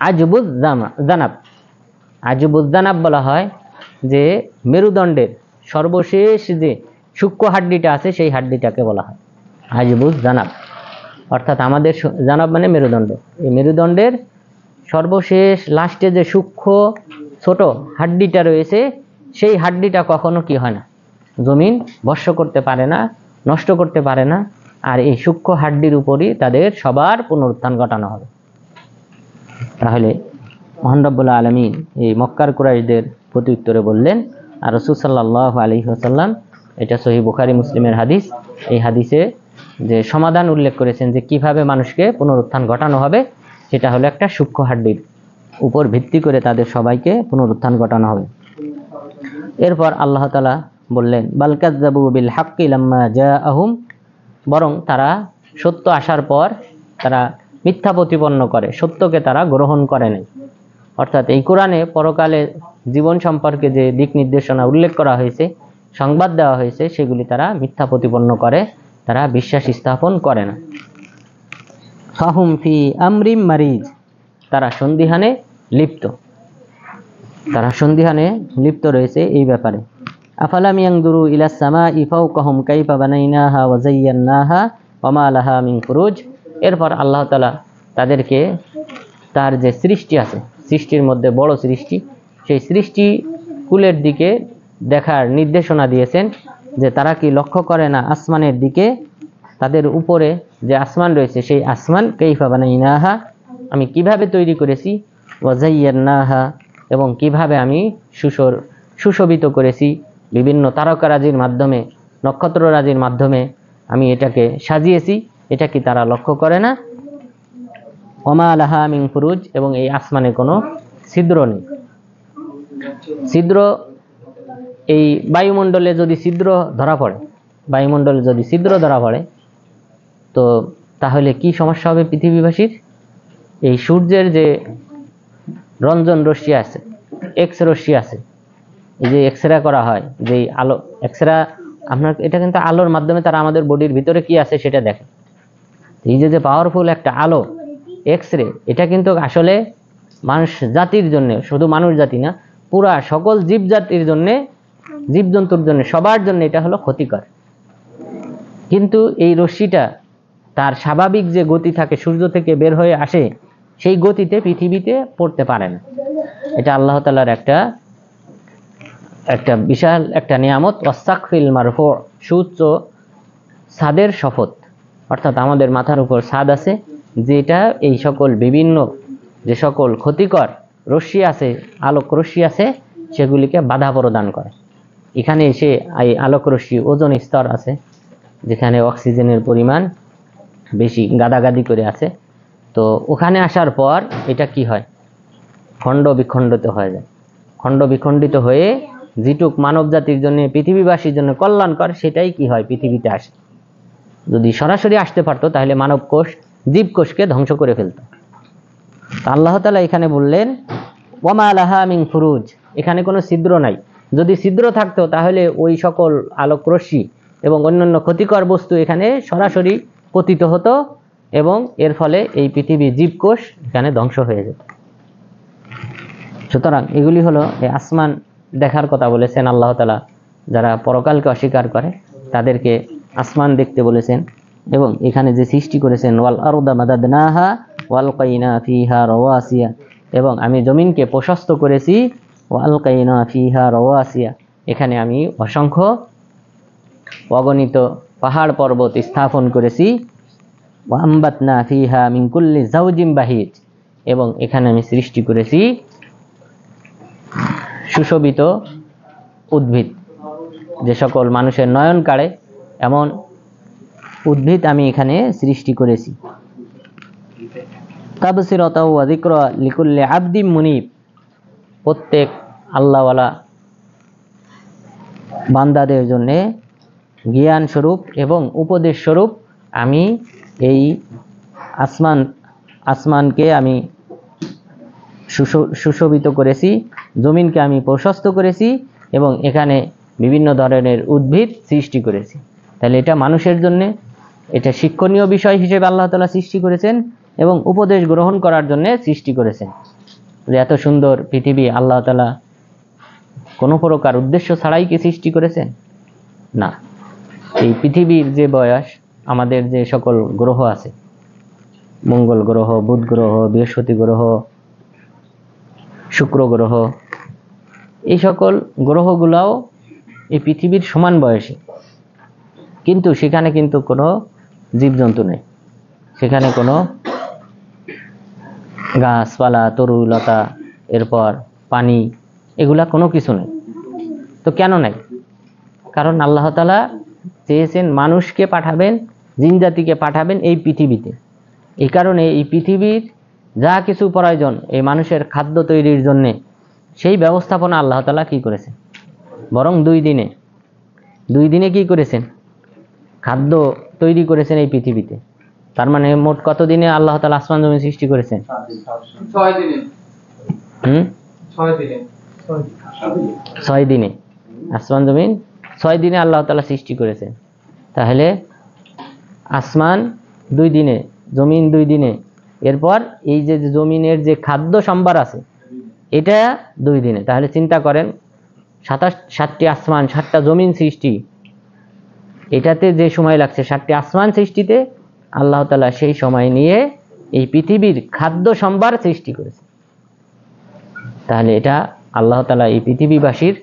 আজবুজ জানাব। আজবুজ জানাব বলা হয় যে মেরুদণ্ডের সর্বশেষ যে সূক্ষ্ম হাড্ডিটা আছে সেই হাড্ডিটাকে বলা হয় আজবুজ জানাব। অর্থাৎ আমাদের জানাব মানে মেরুদণ্ড, এই মেরুদণ্ডের সর্বশেষ লাস্টে যে সূক্ষ্ম ছোট হাড্ডিটা রয়েছে, সেই হাড্ডিটা কখনো কি হয় না, জমিন ভস্য করতে পারে না, নষ্ট করতে পারে না, আর এই সূক্ষ্ম হাড্ডির উপরই তাদের সবার পুনরুত্থান ঘটানো হবে। তাহলে মহান রব্বুল আলামিন এই মক্কার কুরাইশদের প্রতি উত্তরে বললেন, আর রাসূল সাল্লাল্লাহু আলাইহি ওয়াসাল্লাম, এটা সহিহ বুখারী মুসলিমের হাদিস, এই হাদিসে যে সমাধান উল্লেখ করেছেন যে কিভাবে মানুষকে পুনরুত্থান ঘটানো হবে, সেটা হলো একটা সূক্ষ্ম হাড্ডির উপর ভিত্তি করে তাদের সবাইকে পুনরুত্থান ঘটানো হবে। এরপর আল্লাহ তাআলা বললেন, বাল কাযযাবু বিল হাক্কি লাম্মা জাআহুম, বরং তারা সত্য আসার পর তারা মিথ্যা প্রতিপন্ন করে, সত্যকে তারা গ্রহণ করে নাই। অর্থাৎ এই কোরআনে পরকালে জীবন সম্পর্কে যে দিক নির্দেশনা উল্লেখ করা হয়েছে, সংবাদ দেওয়া হয়েছে, সেগুলি তারা মিথ্যা প্রতিপন্ন করে, তারা বিশ্বাস স্থাপন করে না। ফাহুম ফি আমরিম মারিজ, তারা সন্দিহানে লিপ্ত, তারা সন্দিহানে লিপ্ত রয়েছে এই ব্যাপারে। আফালাম ইয়ানজুরু ইলাস সামাই ফাওকাহুম কাইফা বানাইনাহা ওয়া যায়্যানাহা ওয়া মা লাহা মিন ফুরুজ। এরপর আল্লাহ তাআলা তাদেরকে তার যে সৃষ্টি আছে, সৃষ্টির মধ্যে বড় সৃষ্টি, সেই সৃষ্টি কুলের দিকে দেখার নির্দেশনা দিয়েছেন, যে তারা কি লক্ষ্য করে না আসমানের দিকে, তাদের উপরে যে আসমান রয়েছে সেই আসমান, কাইফা বানাইনাহা, আমি কিভাবে তৈরি করেছি, ওয়া যায়্যানাহা, এবং কিভাবে আমি সুশোভিত করেছি, বিভিন্ন তারকারাজির মাধ্যমে, নক্ষত্ররাজির মাধ্যমে আমি এটাকে সাজিয়েছি, এটা কি তারা লক্ষ্য করে না? ওয়া মা লাহা মিন ফুরুজ, এবং এই আসমানে কোনো ছিদ্র নেই। ছিদ্র, এই বায়ুমণ্ডলে যদি ছিদ্র ধরা পড়ে, বায়ুমণ্ডলে যদি ছিদ্র ধরা পড়ে, তো তাহলে কি সমস্যা হবে পৃথিবীবাসীর? এই সূর্যের যে রঞ্জন রশ্মি আছে, এক্স রশ্মি আছে, এই যে এক্সরে করা হয়, যে আলো এক্সরে, আপনার এটা কিন্তু আলোর মাধ্যমে তারা আমাদের বডির ভিতরে কি আছে সেটা দেখে। এই যে পাওয়ারফুল একটা আলো এক্সরে, এটা কিন্তু আসলে মানুষ জাতির জন্য, শুধু মানুষ জাতি না, পুরা সকল জীব জাতির জন্য জীবজন্তুর জন্য, সবার জন্য এটা হলো ক্ষতিকর। কিন্তু এই রশ্মিটা তার স্বাভাবিক যে গতি থাকে, সূর্য থেকে বের হয়ে আসে, সেই গতিতে পৃথিবীতে পড়তে পারে না। এটা আল্লাহ তাআলার একটা বিশাল একটা নিয়ামত। ওয়াসাকফিল মারফু, সুউচ্চ ছাদের শপথ, অর্থাৎ আমাদের মাথার উপর ছাদ আছে, যেটা এই সকল বিভিন্ন যে সকল ক্ষতিকর রশ্মি আছে, আলোক রশ্মি আছে, সেগুলিকে বাধা প্রদান করে। এখানে এসে এই আলোক রশ্মি ওজোন স্তর আছে, যেখানে অক্সিজেনের পরিমাণ বেশি গাদাগাদি করে আছে, তো ওখানে আসার পর এটা কি হয়, খণ্ড বিখণ্ডিত হয়ে যায়। খণ্ড বিখণ্ডিত হয়ে যেটুক মানব জাতির জন্য, পৃথিবীবাসীর জন্য কল্যাণকর, সেটাই কি হয়, পৃথিবীতে আসে। যদি সরাসরি আসতে পারতো তাহলে মানব কোষ, জীবকোষকে ধ্বংস করে ফেলত। আল্লাহ তাআলা এখানে বললেন ওয়ামা লাহা মিন ফুরুজ, এখানে কোনো ছিদ্র নাই। যদি ছিদ্র থাকতো তাহলে ওই সকল আলোক রশ্মি এবং অন্যান্য ক্ষতিকর বস্তু এখানে সরাসরি পতিত হতো এবং এর ফলে এই পৃথিবীর জীবকোষ এখানে ধ্বংস হয়ে যেত। সুতরাং এগুলি হলো এই আসমান দেখার কথা বলেছেন আল্লাহ তাআলা। যারা পরকালকে অস্বীকার করে তাদেরকে আসমান দেখতে বলেছেন। এবং এখানে যে সৃষ্টি করেছেন ওয়াল আরদা মাদাদনাহা ওয়ালকাইনা ফিহা রাওয়াসিয়া, এবং আমি জমিনকে প্রশস্ত করেছি, ওয়ালকাইনা ফিহা রাওয়াসিয়া, এখানে আমি অসংখ্য অগণিত পাহাড় পর্বত স্থাপন করেছি, ওয়াম্বাতনা ফিহা মিন কুল্লি জাওজিম বাহিজ, এবং এখানে আমি সৃষ্টি করেছি সুশোভিত উদ্ভিদ, যে সকল মানুষের নয়ন কাড়ে এমন উদ্ভিদ আমি এখানে সৃষ্টি করেছি। তাবসিরাতাও ওয়া যিকরা লিকুল্লি আবদিন মুনিব, প্রত্যেক আল্লাহওয়ালা বান্দাদের জন্য জ্ঞান স্বরূপ এবং উপদেশ স্বরূপ আমি এই আসমানকে আমি সুশোভিত করেছি, জমিনকে আমি প্রশস্ত করেছি, এবং এখানে বিভিন্ন ধরনের উদ্ভিদ সৃষ্টি করেছি। তাহলে এটা মানুষের জন্য এটা শিক্ষণীয় বিষয় হিসেবে আল্লাহ তাআলা সৃষ্টি করেছেন এবং উপদেশ গ্রহণ করার জন্য সৃষ্টি করেছেন। যে এত সুন্দর পৃথিবী আল্লাহ তাআলা কোনো প্রকার উদ্দেশ্য ছাড়াই কি সৃষ্টি করেছেন? না। এই পৃথিবীর যে বয়স, আমাদের যে সকল গ্রহ আছে, মঙ্গল গ্রহ, বুধ গ্রহ, বৃহস্পতি গ্রহ, শুক্র গ্রহ, এই সকল গ্রহগুলাও এই পৃথিবীর সমান বয়সী, কিন্তু সেখানে কিন্তু কোনো জীবজন্তু নেই, সেখানে কোনো গাছপালা, তরুলতা, এরপর পানি, এগুলা কোনো কিছু নেই। তো কেন নাই? কারণ আল্লাহ তাআলা চেয়েছেন মানুষকে পাঠাবেন, জিন জাতিকে পাঠাবেন এই পৃথিবীতে। এই কারণে এই পৃথিবীর যা কিছু প্রয়োজন এই মানুষের খাদ্য তৈরির জন্য, সেই ব্যবস্থাপনা আল্লাহ তাআলা কি করেছেন, বরং দুই দিনে কি করেছেন, খাদ্য তৈরি করেছেন এই পৃথিবীতে। তার মানে মোট কত দিনে আল্লাহ তাআলা আসমান জমিন সৃষ্টি করেছেন? 6 দিনে। 6 দিনে আসমান জমিন 6 দিনে আল্লাহ তাআলা সৃষ্টি করেছেন। তাহলে আসমান 2 দিনে, জমিন 2 দিনে, এরপর এই যে জমিনের যে খাদ্য সম্ভার আছে এটা 2 দিনে। তাহলে চিন্তা করেন 7টি আসমান, 7টা জমিন সৃষ্টি, এটাতে যে সময় লাগছে 7টি আসমান সৃষ্টিতে, আল্লাহ তাআলা সেই সময় নিয়ে এই পৃথিবীর খাদ্য সম্ভার সৃষ্টি করেছে। তাহলে এটা আল্লাহ তাআলা এই পৃথিবীবাসীর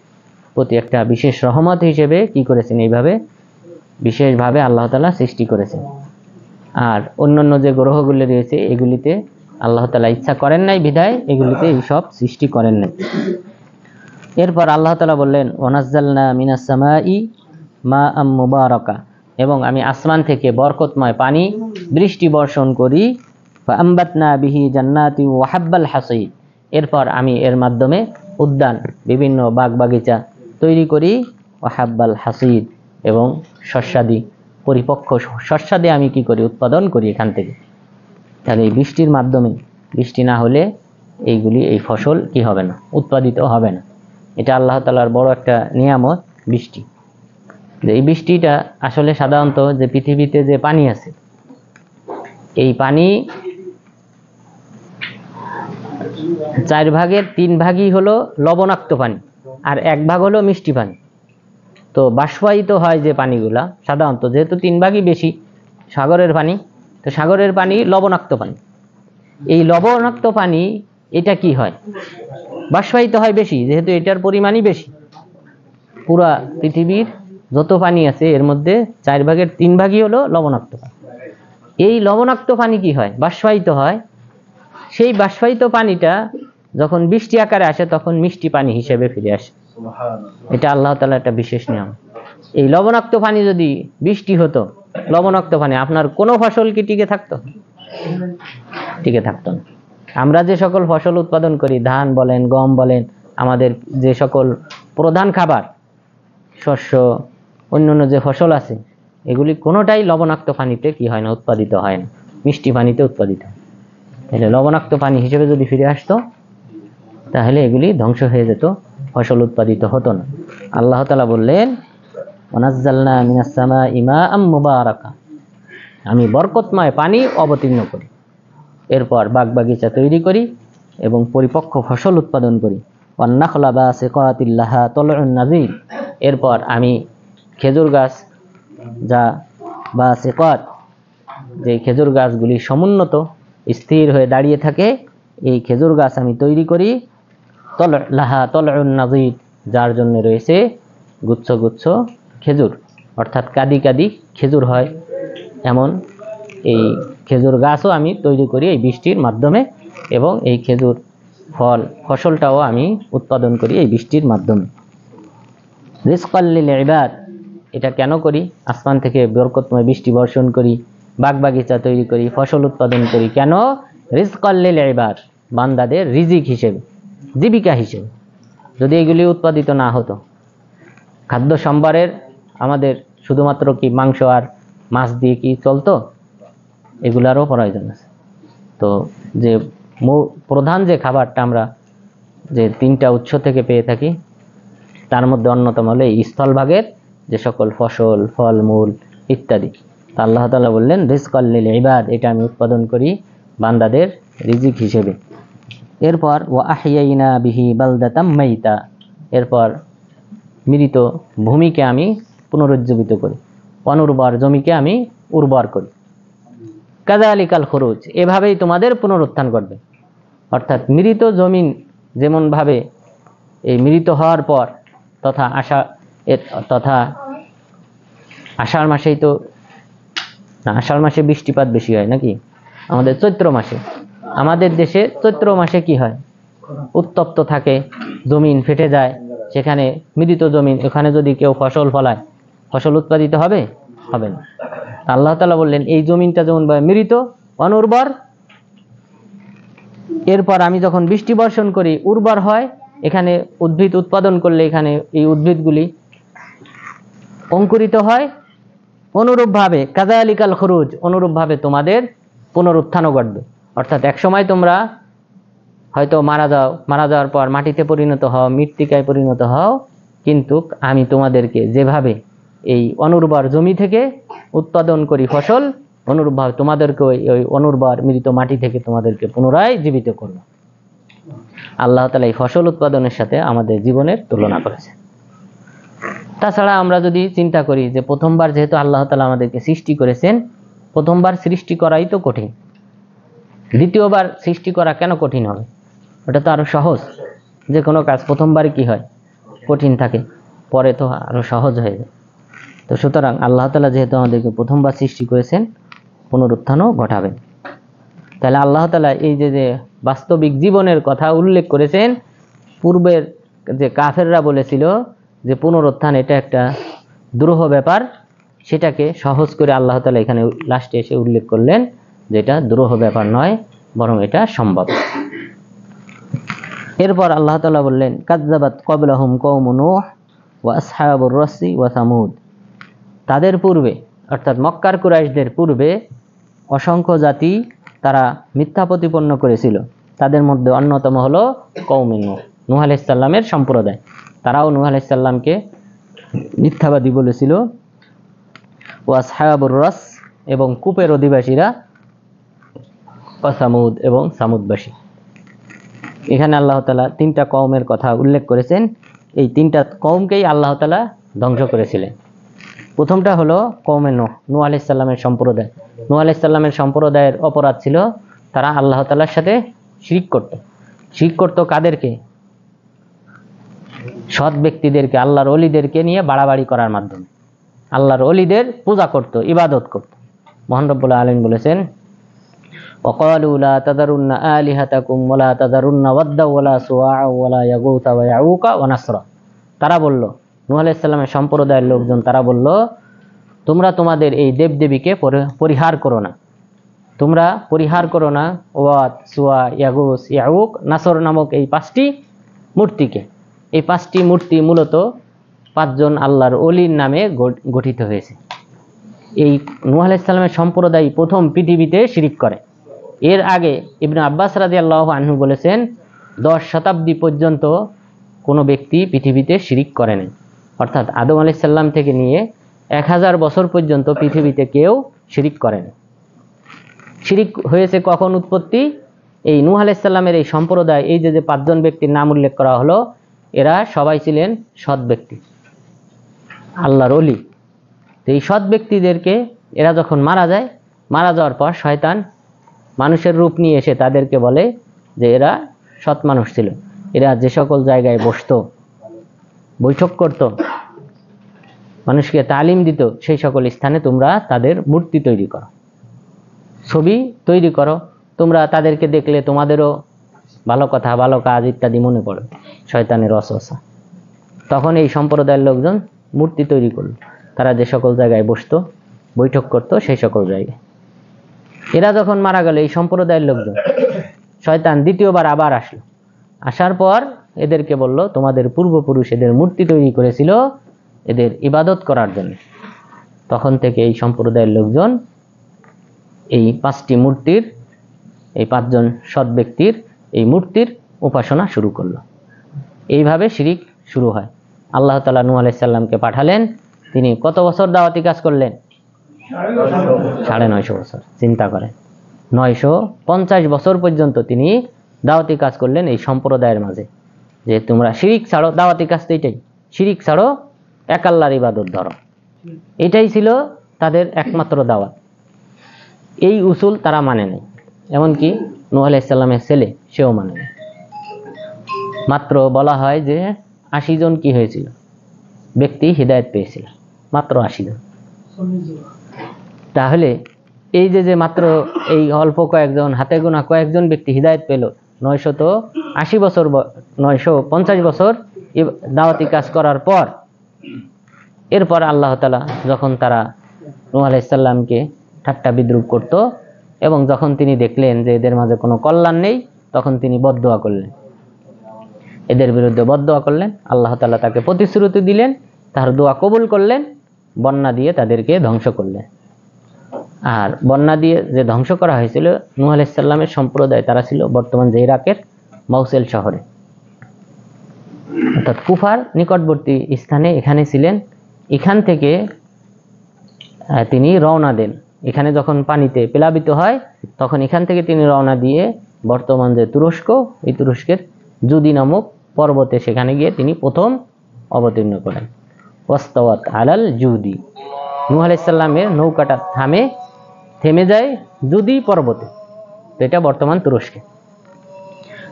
প্রতি একটা বিশেষ রহমত হিসেবে কি করেছেন, এইভাবে বিশেষভাবে আল্লাহ তাআলা সৃষ্টি করেছেন। আর অন্যান্য যে গ্রহগুলি রয়েছে এগুলিতে আল্লাহ তাআলা ইচ্ছা করেন নাই বিধায় এগুলিতে এইসব সৃষ্টি করেন নাই। এরপর আল্লাহ তাআলা বললেন ওয়ানাজ্জালনা মিনাস সামাই মাআম মুবারাকা, এবং আমি আসমান থেকে বরকতময় পানি বৃষ্টি বর্ষণ করি, ফাআমবাতনা বিহি জান্নাতি ওয়া হাব্বাল হাসীদ, এরপর আমি এর মাধ্যমে উদ্যান, বিভিন্ন বাগ বাগিচা তৈরি করি, ওয়া হাব্বাল হাসীদ, এবং শস্যাদি, পরিপক্ক শস্যাদি আমি কি করি, উৎপাদন করি এখান থেকে। তাহলে এই বৃষ্টির মাধ্যমে, বৃষ্টি না হলে এই ফসল কি হবে না, উৎপাদিত হবে না। এটা আল্লাহ তাআলার বড় একটা নিয়ামত বৃষ্টি। যে এই বৃষ্টিটা আসলে সাধারণত যে পৃথিবীতে যে পানি আছে, এই পানি 4 ভাগের 3 ভাগই হলো লবণাক্ত পানি, আর 1 ভাগ হলো মিষ্টি পানি। তো বাষ্পায়িত হয় যে পানিগুলা সাধারণত, যেহেতু 3 ভাগই বেশি সাগরের পানি, তো সাগরের পানি লবণাক্ত পানি। এই লবণাক্ত পানি এটা কি হয়, বাষ্পায়িত হয় বেশি, যেহেতু এটার পরিমাণই বেশি। পুরা পৃথিবীর যত পানি আছে এর মধ্যে 4 ভাগের 3 ভাগই হলো লবণাক্ত পানি। এই লবণাক্ত পানি কি হয়, বাষ্পায়িত হয়। সেই বাষ্পায়িত পানিটা যখন বৃষ্টি আকারে আসে তখন মিষ্টি পানি হিসেবে ফিরে আসে। এটা আল্লাহ তাআলার একটা বিশেষ নিয়ম। এই লবণাক্ত পানি যদি বৃষ্টি হতো, লবণাক্ত পানি, আপনার কোনো ফসল কি টিকে থাকতো? টিকে থাকতো না। আমরা যে সকল ফসল উৎপাদন করি, ধান বলেন, গম বলেন, আমাদের যে সকল প্রধান খাবার শস্য, অন্যান্য যে ফসল আছে, এগুলি কোনোটাই লবণাক্ত পানিতে কি হয় না, উৎপাদিত হয় না, মিষ্টি পানিতে উৎপাদিত হয়। তাহলে লবণাক্ত পানি হিসেবে যদি ফিরে আসতো তাহলে এগুলি ধ্বংস হয়ে যেত, ফসল উৎপাদিত হতো না। আল্লাহ তাআলা বললেন, ওয়ানাজ্জালনা মিনাস সামাই মাআম মুবারাকা, আমি বরকতময় পানি অবতীর্ণ করি, এরপর বাগবাগিচা তৈরি করি এবং পরিপক্ক ফসল উৎপাদন করি। ওয়ান্নাখলা বাসিকাতিল লাহা তালউন নাযীর, এরপর আমি খেজুর গাছ, যা বাসিকাত, যে খেজুর গাছগুলি সমুন্নত স্থির হয়ে দাঁড়িয়ে থাকে, এই খেজুর গাছ আমি তৈরি করি। লাহা তালউন নাযীর, যার জন্য রয়েছে গুচ্ছ গুচ্ছ খেজুর, অর্থাৎ কাদি কাদি খেজুর হয়, এমন এই খেজুর গাছও আমি তৈরি করি এই বৃষ্টির মাধ্যমে, এবং এই খেজুর ফসলটাও আমি উৎপাদন করি এই বৃষ্টির মাধ্যমে। রিজকাল লিল ইবাদ, এটা কেন করি? আসমান থেকে বরকতময় বৃষ্টি বর্ষণ করি, বাগবাগিচা তৈরি করি, ফসল উৎপাদন করি। কেন? রিজকাল লিল ইবাদ, বান্দাদের রিজিক হিসেবে, জীবিকা হিসেবে। যদি এগুলি উৎপাদিত না হতো, খাদ্য সম্ভারের আমাদের শুধুমাত্র কি মাংস আর মাছ দিয়ে কি চলতো? এগুলারও প্রয়োজন আছে। তো যে প্রধান যে খাবারটা আমরা যে 3টা উৎস থেকে পেয়ে থাকি, তার মধ্যে অন্যতম হলো এই স্থলভাগের যে সকল ফসল, ফলমূল ইত্যাদি। তা আল্লাহ তাআলা বললেন, রিজকাল লিল ইবাদ, এটা আমি উৎপাদন করি বান্দাদের রিজিক হিসেবে। এরপর ওয়া আহইয়াইনা বিহি বালদাতাম মাইতা, এরপর মৃত ভূমিকে আমি পুনরুজ্জীবিত করি, অনুর্বর জমিকে আমি উর্বর করি। কাযালিকাল খুরুজ, এভাবেই তোমাদের পুনরুত্থান ঘটবে। অর্থাৎ মৃত জমিন যেমন ভাবে এই মৃত হওয়ার পর তথা আষাঢ় মাসেই তো না, আষাঢ় মাসে বৃষ্টিপাত বেশি হয় নাকি? আমাদের চৈত্র মাসে, আমাদের দেশে চৈত্র মাসে কি হয়, উত্তপ্ত থাকে, জমিন ফেটে যায়, সেখানে মৃত জমিন, এখানে যদি কেউ ফসল ফলায়, ফসল উৎপাদিত হবে? হবে না। আল্লাহ তাআলা বললেন, এই জমিনটা যেমন মৃত, অনুর্বর, এরপর আমি যখন বৃষ্টি বর্ষণ করি উর্বর হয়, এখানে উদ্ভিদ উৎপাদন করলে এখানে এই উদ্ভিদগুলি অঙ্কুরিত হয়। অনুরূপভাবে কাযালিকাল খুরুজ, অনুরূপভাবে তোমাদের পুনরুত্থানও ঘটবে। অর্থাৎ এক সময় তোমরা হয়তো মারা যাও, মারা যাওয়ার পর মাটিতে পরিণত হও, মৃত্তিকায় পরিণত হও, কিন্তু আমি তোমাদেরকে যেভাবে এই অনুর্বর জমি থেকে উৎপাদন করি ফসল, অনুরূপভাবে তোমাদেরকে ওই অনুর্বর মৃত মাটি থেকে তোমাদেরকে পুনরায় জীবিত করব। আল্লাহ তাআলা এই ফসল উৎপাদনের সাথে আমাদের জীবনের তুলনা করেছে। তাছাড়া আমরা যদি চিন্তা করি যে প্রথমবার যেহেতু আল্লাহ তাআলা আমাদেরকে সৃষ্টি করেছেন, প্রথমবার সৃষ্টি করাই তো কঠিন, দ্বিতীয়বার সৃষ্টি করা কেন কঠিন হবে? ওটা তো আরো সহজ। যে কোনো কাজ প্রথমবারই কি হয়, কঠিন থাকে, পরে তো আরো সহজ হয়ে যায়। তো সুতরাং আল্লাহ তাআলা যেহেতু আমাদেরকে প্রথমবার সৃষ্টি করেছেন, পুনরুত্থানও ঘটাবেন। তাহলে আল্লাহ তাআলা এই যে বাস্তবিক জীবনের কথা উল্লেখ করেছেন, পূর্বের যে কাফেররা বলেছিল যে পুনরুত্থান এটা একটা দুরূহ ব্যাপার, সেটাকে সহজ করে আল্লাহ তাআলা এখানে লাস্টে এসে উল্লেখ করলেন যে এটা দুরূহ ব্যাপার নয়, বরং এটা সম্ভব। এরপর আল্লাহ তাআলা বললেন, কাযযাবাত ক্বাবলাহুম কওমু নূহ ওয়া আসহাবুর রাসসি ওয়া সামুদ, তাদের পূর্বে অর্থাৎ মক্কার কুরাইশদের পূর্বে অসংখ্য জাতি তারা মিথ্যা প্রতিপন্ন করেছিল। তাদের মধ্যে অন্যতম হলো কওমে নূহ, নূহ আলাইহিস সালামের সম্প্রদায়। তারাও নূহ আলাইহিস সালামকে মিথ্যাবাদী বলেছিল। ওয়া আসহাবুর রাস, এবং কূপের অধিবাসীরা, ওয়া সামুদ, এবং সামুদবাসী। এখানে আল্লাহ তাআলা 3টা কওমের কথা উল্লেখ করেছেন। এই 3টা কওমকেই আল্লাহ তাআলা ধ্বংস করেছিলেন। প্রথমটা হলো কওমে নূহ আলাইহিস সালামের সম্প্রদায়। নূহ আলাইহিস সালামের সম্প্রদায়ের অপরাধ ছিল তারা আল্লাহ তাআলার সাথে শিরক করত। শিরক করত কাদেরকে? সৎ ব্যক্তিদেরকে, আল্লাহর ওলিদেরকে নিয়ে বাড়াবাড়ি করার মাধ্যমে আল্লাহর ওলিদের পূজা করত, ইবাদত করত। মহান রব্বুল আলামিন বলেছেন, ওয়াকালু লা তাযারুন্না আলিহাতাকুম ওয়া লা তাযারুন্না ওয়াদ্দা ওয়া লা সুওয়া ওয়া লা ইয়াগুতা ওয়া ইয়াউকা ওয়া নাসরা। তারা বলল, নূহ আলাইহিস সালামের সম্প্রদায়ের লোকজন তারা বলল, তোমরা তোমাদের এই দেবদেবীকে পরিহার করো না, তোমরা পরিহার করো না ওয়াত, সুয়া, ইয়াগুস, ইয়াউক, নাসর নামক এই 5টি মূর্তিকে। এই 5টি মূর্তি মূলত 5 জন আল্লাহর ওলির নামে গঠিত হয়েছে। এই নূহ আলাইহিস সালামের সম্প্রদায় প্রথম পৃথিবীতে শিরক করে। এর আগে ইবনে আব্বাস রাদিয়াল্লাহু আনহু বলেছেন 10 শতাব্দী পর্যন্ত কোনো ব্যক্তি পৃথিবীতে শিরক করেনি। অর্থাৎ আদম আলাইহিস সালাম থেকে নিয়ে 1000 বছর পর্যন্ত পৃথিবীতে কেউ শিরক করেনি। শিরক হয়েছে কখন উৎপত্তি? এই নূহ আলাইহিস সালামের এই সম্প্রদায়, এই যে 5 জন ব্যক্তির নাম উল্লেখ করা হলো, এরা সবাই ছিলেন সৎ ব্যক্তি, আল্লাহর ওলি। তো এই সৎ ব্যক্তিদেরকে এরা যখন মারা যায়, মারা যাওয়ার পর শয়তান মানুষের রূপ নিয়ে এসে তাদেরকে বলে যে এরা সৎ মানুষ ছিল, এরা যে সকল জায়গায় বসতো, বৈঠক করত, মানুষকে তালিম দিত, সেই সকল স্থানে তোমরা তাদের মূর্তি তৈরি করো, ছবি তৈরি করো, তোমরা তাদেরকে দেখলে তোমাদেরও ভালো কথা, ভালো কাজ ইত্যাদি মনে পড়ে, শয়তানের ওয়াসওয়াসা। তখন এই সম্প্রদায়ের লোকজন মূর্তি তৈরি করলো, তারা যে সকল জায়গায় বসতো, বৈঠক করত, সেই সকল জায়গায়। এরা যখন মারা গেল, এই সম্প্রদায়ের লোকজন, শয়তান দ্বিতীয়বার আবার আসলো। আসার পর এদেরকে বলল, তোমাদের পূর্বপুরুষ এদের মূর্তি তৈরি করেছিল এদের ইবাদত করার জন্য। তখন থেকে এই সম্প্রদায়ের লোকজন এই 5টি মূর্তির, এই 5 জন সৎ ব্যক্তির এই মূর্তির উপাসনা শুরু করলো। এইভাবে শিরক শুরু হয়। আল্লাহ তাআলা নূহ আলাইহিস সালামকে পাঠালেন, তিনি কত বছর দাওয়াতি কাজ করলেন? 950 বছর। চিন্তা করেন, 950 বছর পর্যন্ত তিনি দাওয়াতি কাজ করলেন এই সম্প্রদায়ের মাঝে, যে তোমরা শিরক ছাড়ো। দাওয়াতি কাজ তো এটাই, শিরক ছাড়ো, এক আল্লাহর ইবাদত ধরো, এটাই ছিল তাদের একমাত্র দাওয়াত। এই উসুল তারা মানে নাই, এমনকি নূহ আলাইহিস সালামের ছেলে সেও মানে নাই। মাত্র বলা হয় যে 80 জন কি হয়েছিল, ব্যক্তি হিদায়াত পেয়েছিল, মাত্র 80 জন। তাহলে এই যে মাত্র এই অল্প কয়েকজন, হাতে গোনা কয়েকজন ব্যক্তি হিদায়াত পেল, 980 বছর, 950 বছর দাওয়াতি কাজ করার পর, এরপর আল্লাহ তাআলা যখন তারা নূহ আলাইহিস সালামকে ঠাট্টা বিদ্রুপ করত, এবং যখন তিনি দেখলেন যে এদের মাঝে কোনো কল্যাণ নেই, তখন তিনি বদদোয়া করলেন, এদের বিরুদ্ধে বদদোয়া করলেন। আল্লাহ তাআলা তাকে প্রতিশ্রুতি দিলেন, তার দোয়া কবুল করলেন, বন্যা দিয়ে তাদেরকে ধ্বংস করলেন। আর বন্যা দিয়ে যে ধ্বংস করা হয়েছিল নূহ আলাইহিস সালামের সম্প্রদায়, তারা ছিল বর্তমান যে ইরাকের মৌসেল শহরে, অর্থাৎ কুফার নিকটবর্তী স্থানে এখানে ছিলেন। এখান থেকে তিনি রওনা দেন, এখানে যখন পানিতে প্লাবিত হয় তখন এখান থেকে তিনি রওনা দিয়ে বর্তমান যে তুরস্ক, এই তুরস্কের জুদি নামক পর্বতে, সেখানে গিয়ে তিনি প্রথম অবতীর্ণ করেন। ওয়াস্তাওয়াত আলাল জুদি, নূহ আলাইহিস সালামের নৌকাটা থেমে যায় জুদি পর্বতে, তো এটা বর্তমান তুরস্কে।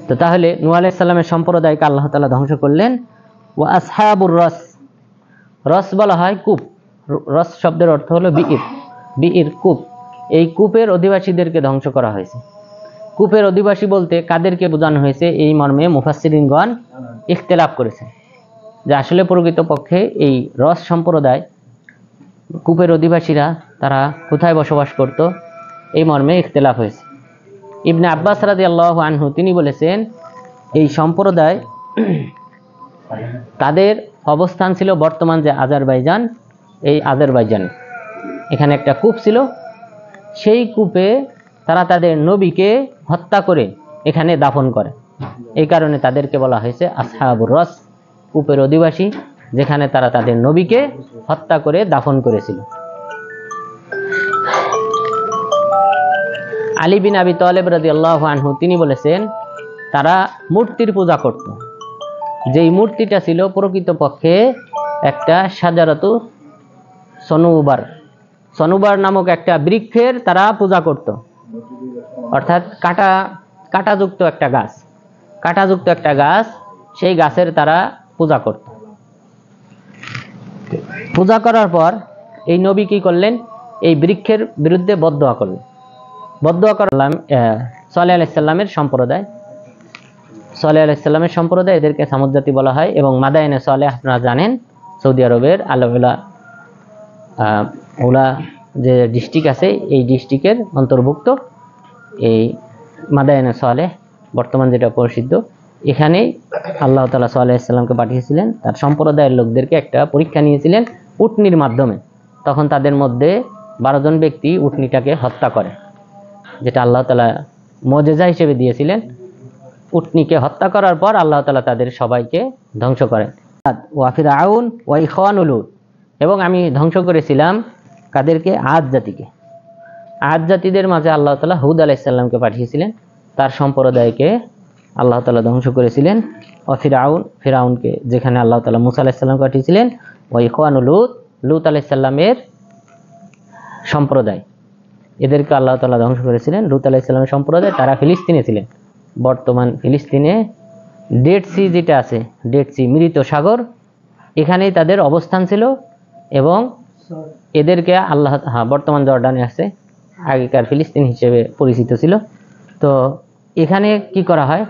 তো তাহলে নূহ আলাইহিস সালামের সম্প্রদায়কে আল্লাহ তাআলা ধ্বংস করলেন। ওয়া আসহাবুর রস, রস বলা হয় কূপ, রস শব্দের অর্থ হলো বিইর, বিইর কূপ। এই কূপের অধিবাসীদেরকে ধ্বংস করা হয়েছে। কূপের অধিবাসী বলতে কাদেরকে বোঝানো হয়েছে, এই মর্মে মুফাসসিরিনগণ ইখতিলাফ করেছেন যে আসলে প্রকৃতপক্ষে এই রস সম্প্রদায়, কূপের অধিবাসীরা তারা কোথায় বসবাস করত, এই মর্মে ইখতিলাফ হয়েছে। ইবনে আব্বাস রাদিয়াল্লাহু আনহু তিনি বলেছেন, এই সম্প্রদায় তাদের অবস্থান ছিল বর্তমান যে আজারবাইজান, এই আজারবাইজানে এখানে একটা কূপ ছিল, সেই কূপে তারা তাদের নবীকে হত্যা করে এখানে দাফন করে। এই কারণে তাদেরকে বলা হয়েছে আসহাবুর রস, কূপের অধিবাসী, যেখানে তারা তাদের নবীকে হত্যা করে দাফন করেছিল। আলী বিন আবি তালেব রাদিয়াল্লাহু আনহু তিনি বলেছেন, তারা মূর্তির পূজা করত, যেই মূর্তিটা ছিল প্রকৃতপক্ষে একটা সাজারাতু সনুবার, সনুবার নামক একটা বৃক্ষের তারা পূজা করত, অর্থাৎ কাঁটাযুক্ত একটা গাছ, কাঁটাযুক্ত একটা গাছ, সেই গাছের তারা পূজা করত। পূজা করার পর এই নবী কি করলেন, এই বৃক্ষের বিরুদ্ধে বদদোয়া করলেন। বদদোয়া করলাম সালেহ আলাইহিস সালামের সম্প্রদায়, সালেহ আলাইহিস সালামের সম্প্রদায়, এদেরকে সামুদ জাতি বলা হয়। এবং মাদায়েনে সালেহ আপনারা জানেন সৌদি আরবের উলা যে ডিস্ট্রিক্ট আছে এই ডিস্ট্রিক্টের অন্তর্ভুক্ত এই মাদায়েনে সালেহ, বর্তমান যেটা প্রসিদ্ধ। এখানেই আল্লাহ তাআলা সালেহ আলাইহিস সালামকে পাঠিয়েছিলেন। তার সম্প্রদায়ের লোকদেরকে একটা পরীক্ষা নিয়েছিলেন উটনির মাধ্যমে। তখন তাদের মধ্যে 12 জন ব্যক্তি উটনিটাকে হত্যা করে, যেটা আল্লাহ তাআলা মুজিজা হিসেবে দিয়েছিলেন। উটনিকে হত্যা করার পর আল্লাহ তাআলা তাদের সবাইকে ধ্বংস করেন। ওয়া ফিরআউন ওয়া ইখওয়ানুল লূত, এবং আমি ধ্বংস করেছিলাম কাদেরকে, আদ জাতিকে। আদ জাতিদের মাঝে আল্লাহ তাআলা হুদ আলাইহিস সালামকে পাঠিয়েছিলেন, তার সম্প্রদায়কে আল্লাহ তাআলা ধ্বংস করেছিলেন। ওয়া ফিরআউন, ফিরআউনকে যেখানে আল্লাহ তাআলা মূসা আলাইহিস সালামকে পাঠিয়েছিলেন। ওয়া ইখওয়ানুল লূত, লূত আলাইহিস সালামের সম্প্রদায়, এদেরকে আল্লাহ তাআলা ধ্বংস করেছিলেন। লূত আলাইহিস সালামের সম্প্রদায়, তারা ফিলিস্তিনে ছিলেন। বর্তমান ফিলিস্তিনে ডেড সি যেটা আছে, ডেড সি মৃত সাগর, এখানেই তাদের অবস্থান ছিল। এবং এদেরকে আল্লাহ, বর্তমান জর্ডানে আছে, আগেকার ফিলিস্তিন হিসেবে পরিচিত ছিল। তো এখানে কি করা হয়,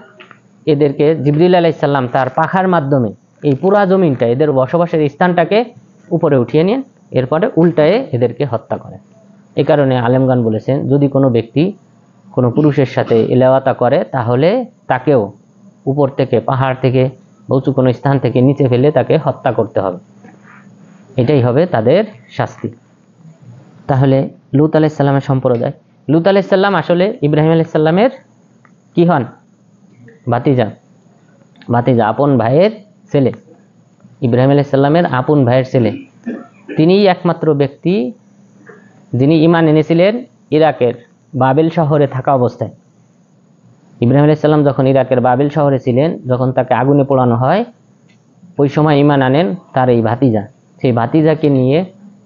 এদেরকে জিবরিল আলাইহিস সালাম তার পাখার মাধ্যমে এই পুরা জমিনটা, এদের বসবাসের স্থানটাকে উপরে উঠিয়ে নিয়ে এরপরে উল্টায়ে এদেরকে হত্যা করেন। এই কারণে আলেমগান বলেছেন, যদি কোনো ব্যক্তি কোনো পুরুষের সাথে এলাওয়াতা করে তাহলে তাকেও উপর থেকে, পাহাড় থেকে, উঁচু কোনো স্থান থেকে নিচে ফেলে তাকে হত্যা করতে হবে, এটাই হবে তাদের শাস্তি। তাহলে লূত আলাইহিস সালামের সম্প্রদায়, লূত আলাইহিস সালাম আসলে ইব্রাহিম আলাইহিস সালামের কি হন, ভাতিজা, আপন ভাইয়ের ছেলে, ইব্রাহিম আলাইহিস সালামের আপন ভাইয়ের ছেলে। তিনিই একমাত্র ব্যক্তি যিনি ঈমান এনেছিলেন ইরাকের বাবেল শহরে থাকা অবস্থায়। ইব্রাহিম আলাইহিস সালাম যখন ইরাকের বাবেল শহরে ছিলেন, যখন তাকে আগুনে পোড়ানো হয়, ওই সময় ঈমান আনেন তার এই ভাতিজা। সেই ভাতিজাকে নিয়ে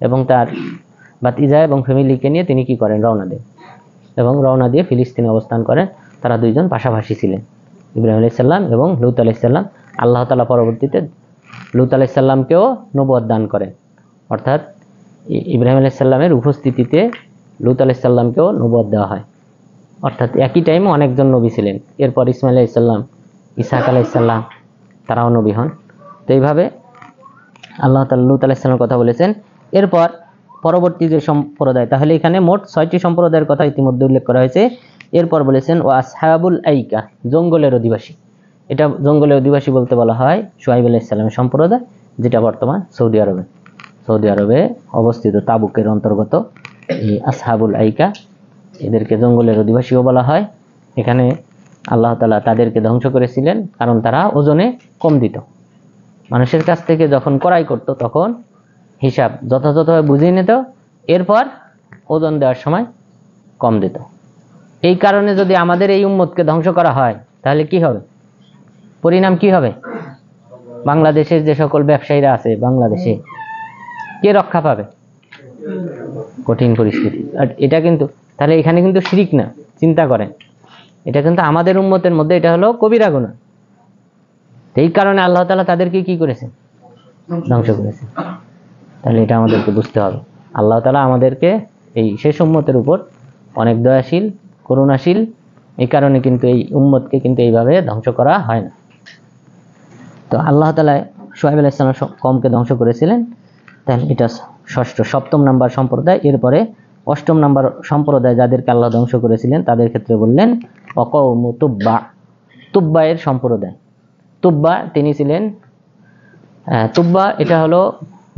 এবং তার ভাতিজা এবং ফ্যামিলিকে নিয়ে তিনি কি করেন, রওনা দেন, এবং রওনা দিয়ে ফিলিস্তিনে অবস্থান করেন। তারা দুইজন পাশাপাশি ছিলেন, ইব্রাহিম আলাইহিস সালাম এবং লূত আলাইহিস সালাম। আল্লাহ তাআলা পরবর্তীতে লূত আলাইহিস সালামকেও নবুয়ত দান করেন, অর্থাৎ ইব্রাহিম আলাইহিস সালামের উপস্থিতিতে লূত আলাইহিস সালামকেও নবুয়ত দেওয়া হয়। অর্থাৎ একই টাইমে অনেকজন নবী ছিলেন। এরপর ইসমাঈল আলাইহিস সালাম, ইসহাক আলাইহিস সালাম, তারাও নবী হন। তো এইভাবে আল্লাহ তাআলা লূত আলাইহিস সালামের কথা বলেছেন। এরপর পরবর্তী যে সম্প্রদায়, তাহলে এখানে মোট 6টি সম্প্রদায়ের কথা ইতিমধ্যে উল্লেখ করা হয়েছে। এরপর বলেছেন ওয়া আসহাবুল আইকা, জঙ্গলের অধিবাসী। এটা জঙ্গলের অধিবাসী বলতে বলা হয় শুআয়ব আলাইহিস সালামের সম্প্রদায়, যেটা বর্তমান সৌদি আরবে অবস্থিত, তাবুকের অন্তর্গত এই আসহাবুল আইকা, এদেরকে জঙ্গলের অধিবাসীও বলা হয়। এখানে আল্লাহ তাআলা তাদেরকে ধ্বংস করেছিলেন, কারণ তারা ওজনে কম দিত। মানুষের কাছ থেকে যখন ক্রয় করত তখন হিসাব যথাযথভাবে বুঝিয়ে নিত, এরপর ওজন দেওয়ার সময় কম দিত। এই কারণে যদি আমাদের এই উম্মতকে ধ্বংস করা হয় তাহলে কি হবে, পরিণাম কি হবে? বাংলাদেশের যে সকল ব্যবসায়ীরা আছে, বাংলাদেশে কে রক্ষা পাবে? কঠিন পরিস্থিতি। আর এটা কিন্তু তাহলে এখানে কিন্তু শিরিক না, চিন্তা করেন, এটা কিন্তু আমাদের উম্মতের মধ্যে এটা হলো কবিরা গুনাহ। এই কারণে আল্লাহ তাআলা তাদেরকে কি করেছেন, ধ্বংস করেছেন। তাহলে এটা আমাদেরকে বুঝতে হবে, আল্লাহ তাআলা আমাদেরকে এই শেষ উম্মতের উপর অনেক দয়াশীল, করুণাশীল। এই কারণে কিন্তু এই উম্মতকে কিন্তু এইভাবে ধ্বংস করা হয় না। তো আল্লাহ তাআলা শুআয়ব আলাইহিস সালাম কওমকে ধ্বংস করেছিলেন। তাহলে এটা সপ্তম নাম্বার সম্প্রদায়। এরপরে 8ম নাম্বার সম্প্রদায় যাদেরকে আল্লাহ ধ্বংস করেছিলেন তাদের ক্ষেত্রে বললেন ওয়াকওমু তুব্বা, তুব্বায়ের সম্প্রদায়। তুব্বা তিনি ছিলেন, তুব্বা এটা হলো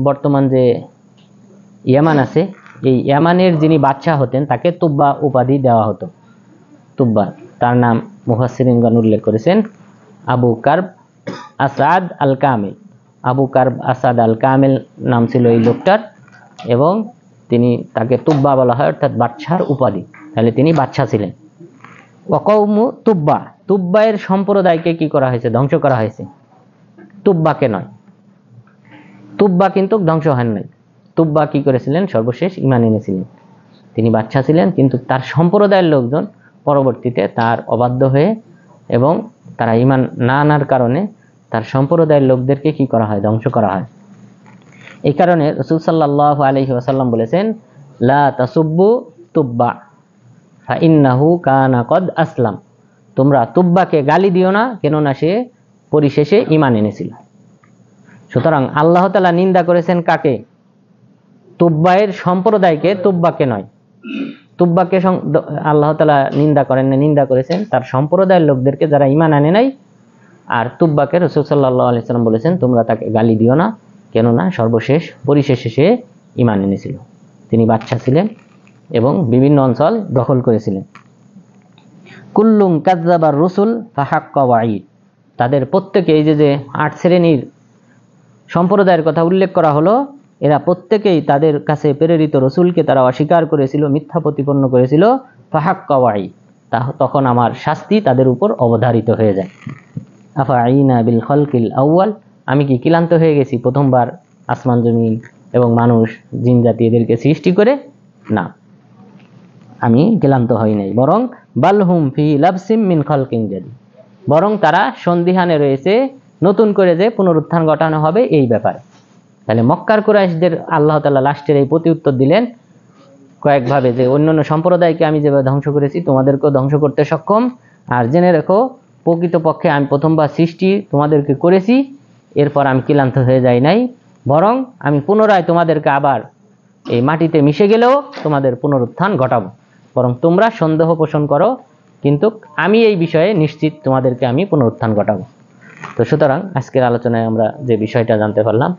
বর্তমান যে ইয়ামান আছে, এই ইয়ামানের যিনি বাদশাহ হতেন তাকে তুব্বা উপাধি দেওয়া হতো। তুব্বা, তার নাম মুফাসসিরিনগণ উল্লেখ করেছেন আবু কারব আসাদ আল কামিল। আবু কারব আসাদ আল কামিল নাম ছিল এই লোকটার, এবং তাকে তুব্বা বলা হয়, অর্থাৎ বাদশাহর উপাধি। তাহলে তিনি বাদশাহ ছিলেন। ওয়াকওমু তুব্বা, তুব্বায়ের সম্প্রদায়কে কি করা হয়েছে, ধ্বংস করা হয়েছে, তুব্বাকে নয়। তুব্বা কিন্তু ধ্বংস হন নাই। তুব্বা কি করেছিলেন? সর্বশেষ ঈমান এনেছিলেন। তিনি বাদশা ছিলেন, কিন্তু তার সম্প্রদায়ের লোকজন পরবর্তীতে তার অবাধ্য হয়ে এবং তারা ঈমান না আনার কারণে তার সম্প্রদায়ের লোকদেরকে কি করা হয়? ধ্বংস করা হয়। এই কারণে রাসূল সাল্লাল্লাহু আলাইহি ওয়াসাল্লাম বলেছেন, লা তাসুব্বু তুব্বা ফা ইন্নাহু কানা কদ আসলাম। তোমরা তুব্বাকে গালি দিও না, কেননা সে পরিশেষে ঈমান এনেছিল। সুতরাং আল্লাহ তাআলা নিন্দা করেছেন কাকে? তুব্বায়ের সম্প্রদায়কে, তুব্বাকে নয়। তুব্বাকে আল্লাহ তাআলা নিন্দা করেন না, নিন্দা করেছেন তার সম্প্রদায়ের লোকদেরকে যারা ঈমান আনে নাই। আর তুব্বাকে রাসূল সাল্লাল্লাহু আলাইহি ওয়াসাল্লাম বলেছেন তোমরা তাকে গালি দিও না, কেননা পরিশেষে সে ঈমান এনেছিল। তিনি বাদশা ছিলেন এবং বিভিন্ন অঞ্চল দখল করেছিলেন। কুল্লুম কাযযাবার রুসুল ফাহাক্কা ওয়াঈদ। তাদের প্রত্যেকে, এই যে 8 শ্রেণীর সম্প্রদায়ের কথা উল্লেখ করা হলো, এরা প্রত্যেকেই তাদের কাছে প্রেরিত রসুলকে তারা অস্বীকার করেছিল, মিথ্যা প্রতিপন্ন করেছিল। ফাহাক্কা ওয়াঈদ, তখন আমার শাস্তি তাদের উপর অবধারিত হয়ে যায়। আফাঈনা বিল খলকিল আউয়াল, আমি কি ক্লান্ত হয়ে গেছি প্রথমবার আসমান জমিন এবং মানুষ জিন জাতি এদেরকে সৃষ্টি করে? না, আমি ক্লান্ত হই নাই, বরং বালহুম ফি লাবসিম মিন খলকিন জাদীদ, বরং তারা সন্দিহানে রয়েছে নতুন করে যে পুনরুত্থান ঘটানো হবে এই ব্যাপারে। তাহলে মক্কার কুরাইশদের আল্লাহ তাআলা লাস্টের এই প্রতি উত্তর দিলেন কয়েকভাবে, যে অন্যান্য সম্প্রদায়কে আমি যেভাবে ধ্বংস করেছি তোমাদেরকেও ধ্বংস করতে সক্ষম। আর জেনে রেখো, প্রকৃতপক্ষে আমি প্রথমবার সৃষ্টি তোমাদেরকে করেছি, এরপর আমি ক্লান্ত হয়ে যাই নাই, বরং আমি পুনরায় তোমাদেরকে আবার এই মাটিতে মিশে গেলেও তোমাদের পুনরুত্থান ঘটাবো। বরং তোমরা সন্দেহ পোষণ করো, কিন্তু আমি এই বিষয়ে নিশ্চিত তোমাদেরকে আমি পুনরুত্থান ঘটাবো। তো সুতরাং আজকের আলোচনায় আমরা যে বিষয়টা জানতে পারলাম,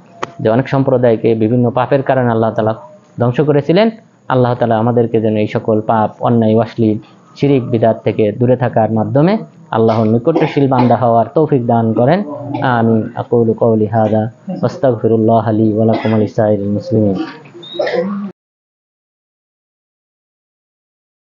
যে অনেক সম্প্রদায়কে বিভিন্ন পাপের কারণে আল্লাহ তাআলা ধ্বংস করেছিলেন। আল্লাহ তাআলা আমাদেরকে যেন এই সকল পাপ, অন্যায়, অশ্লীল, শিরিক, বিদআত থেকে দূরে থাকার মাধ্যমে আল্লাহর নিকটশীল বান্দা হওয়ার তৌফিক দান করেন। আমিন। আকুলু কওলি হাযা ওয়াস্তাগফিরুল্লাহ লি ওয়া লাকুম ওয়া লিসাইরিল মুসলিমিন।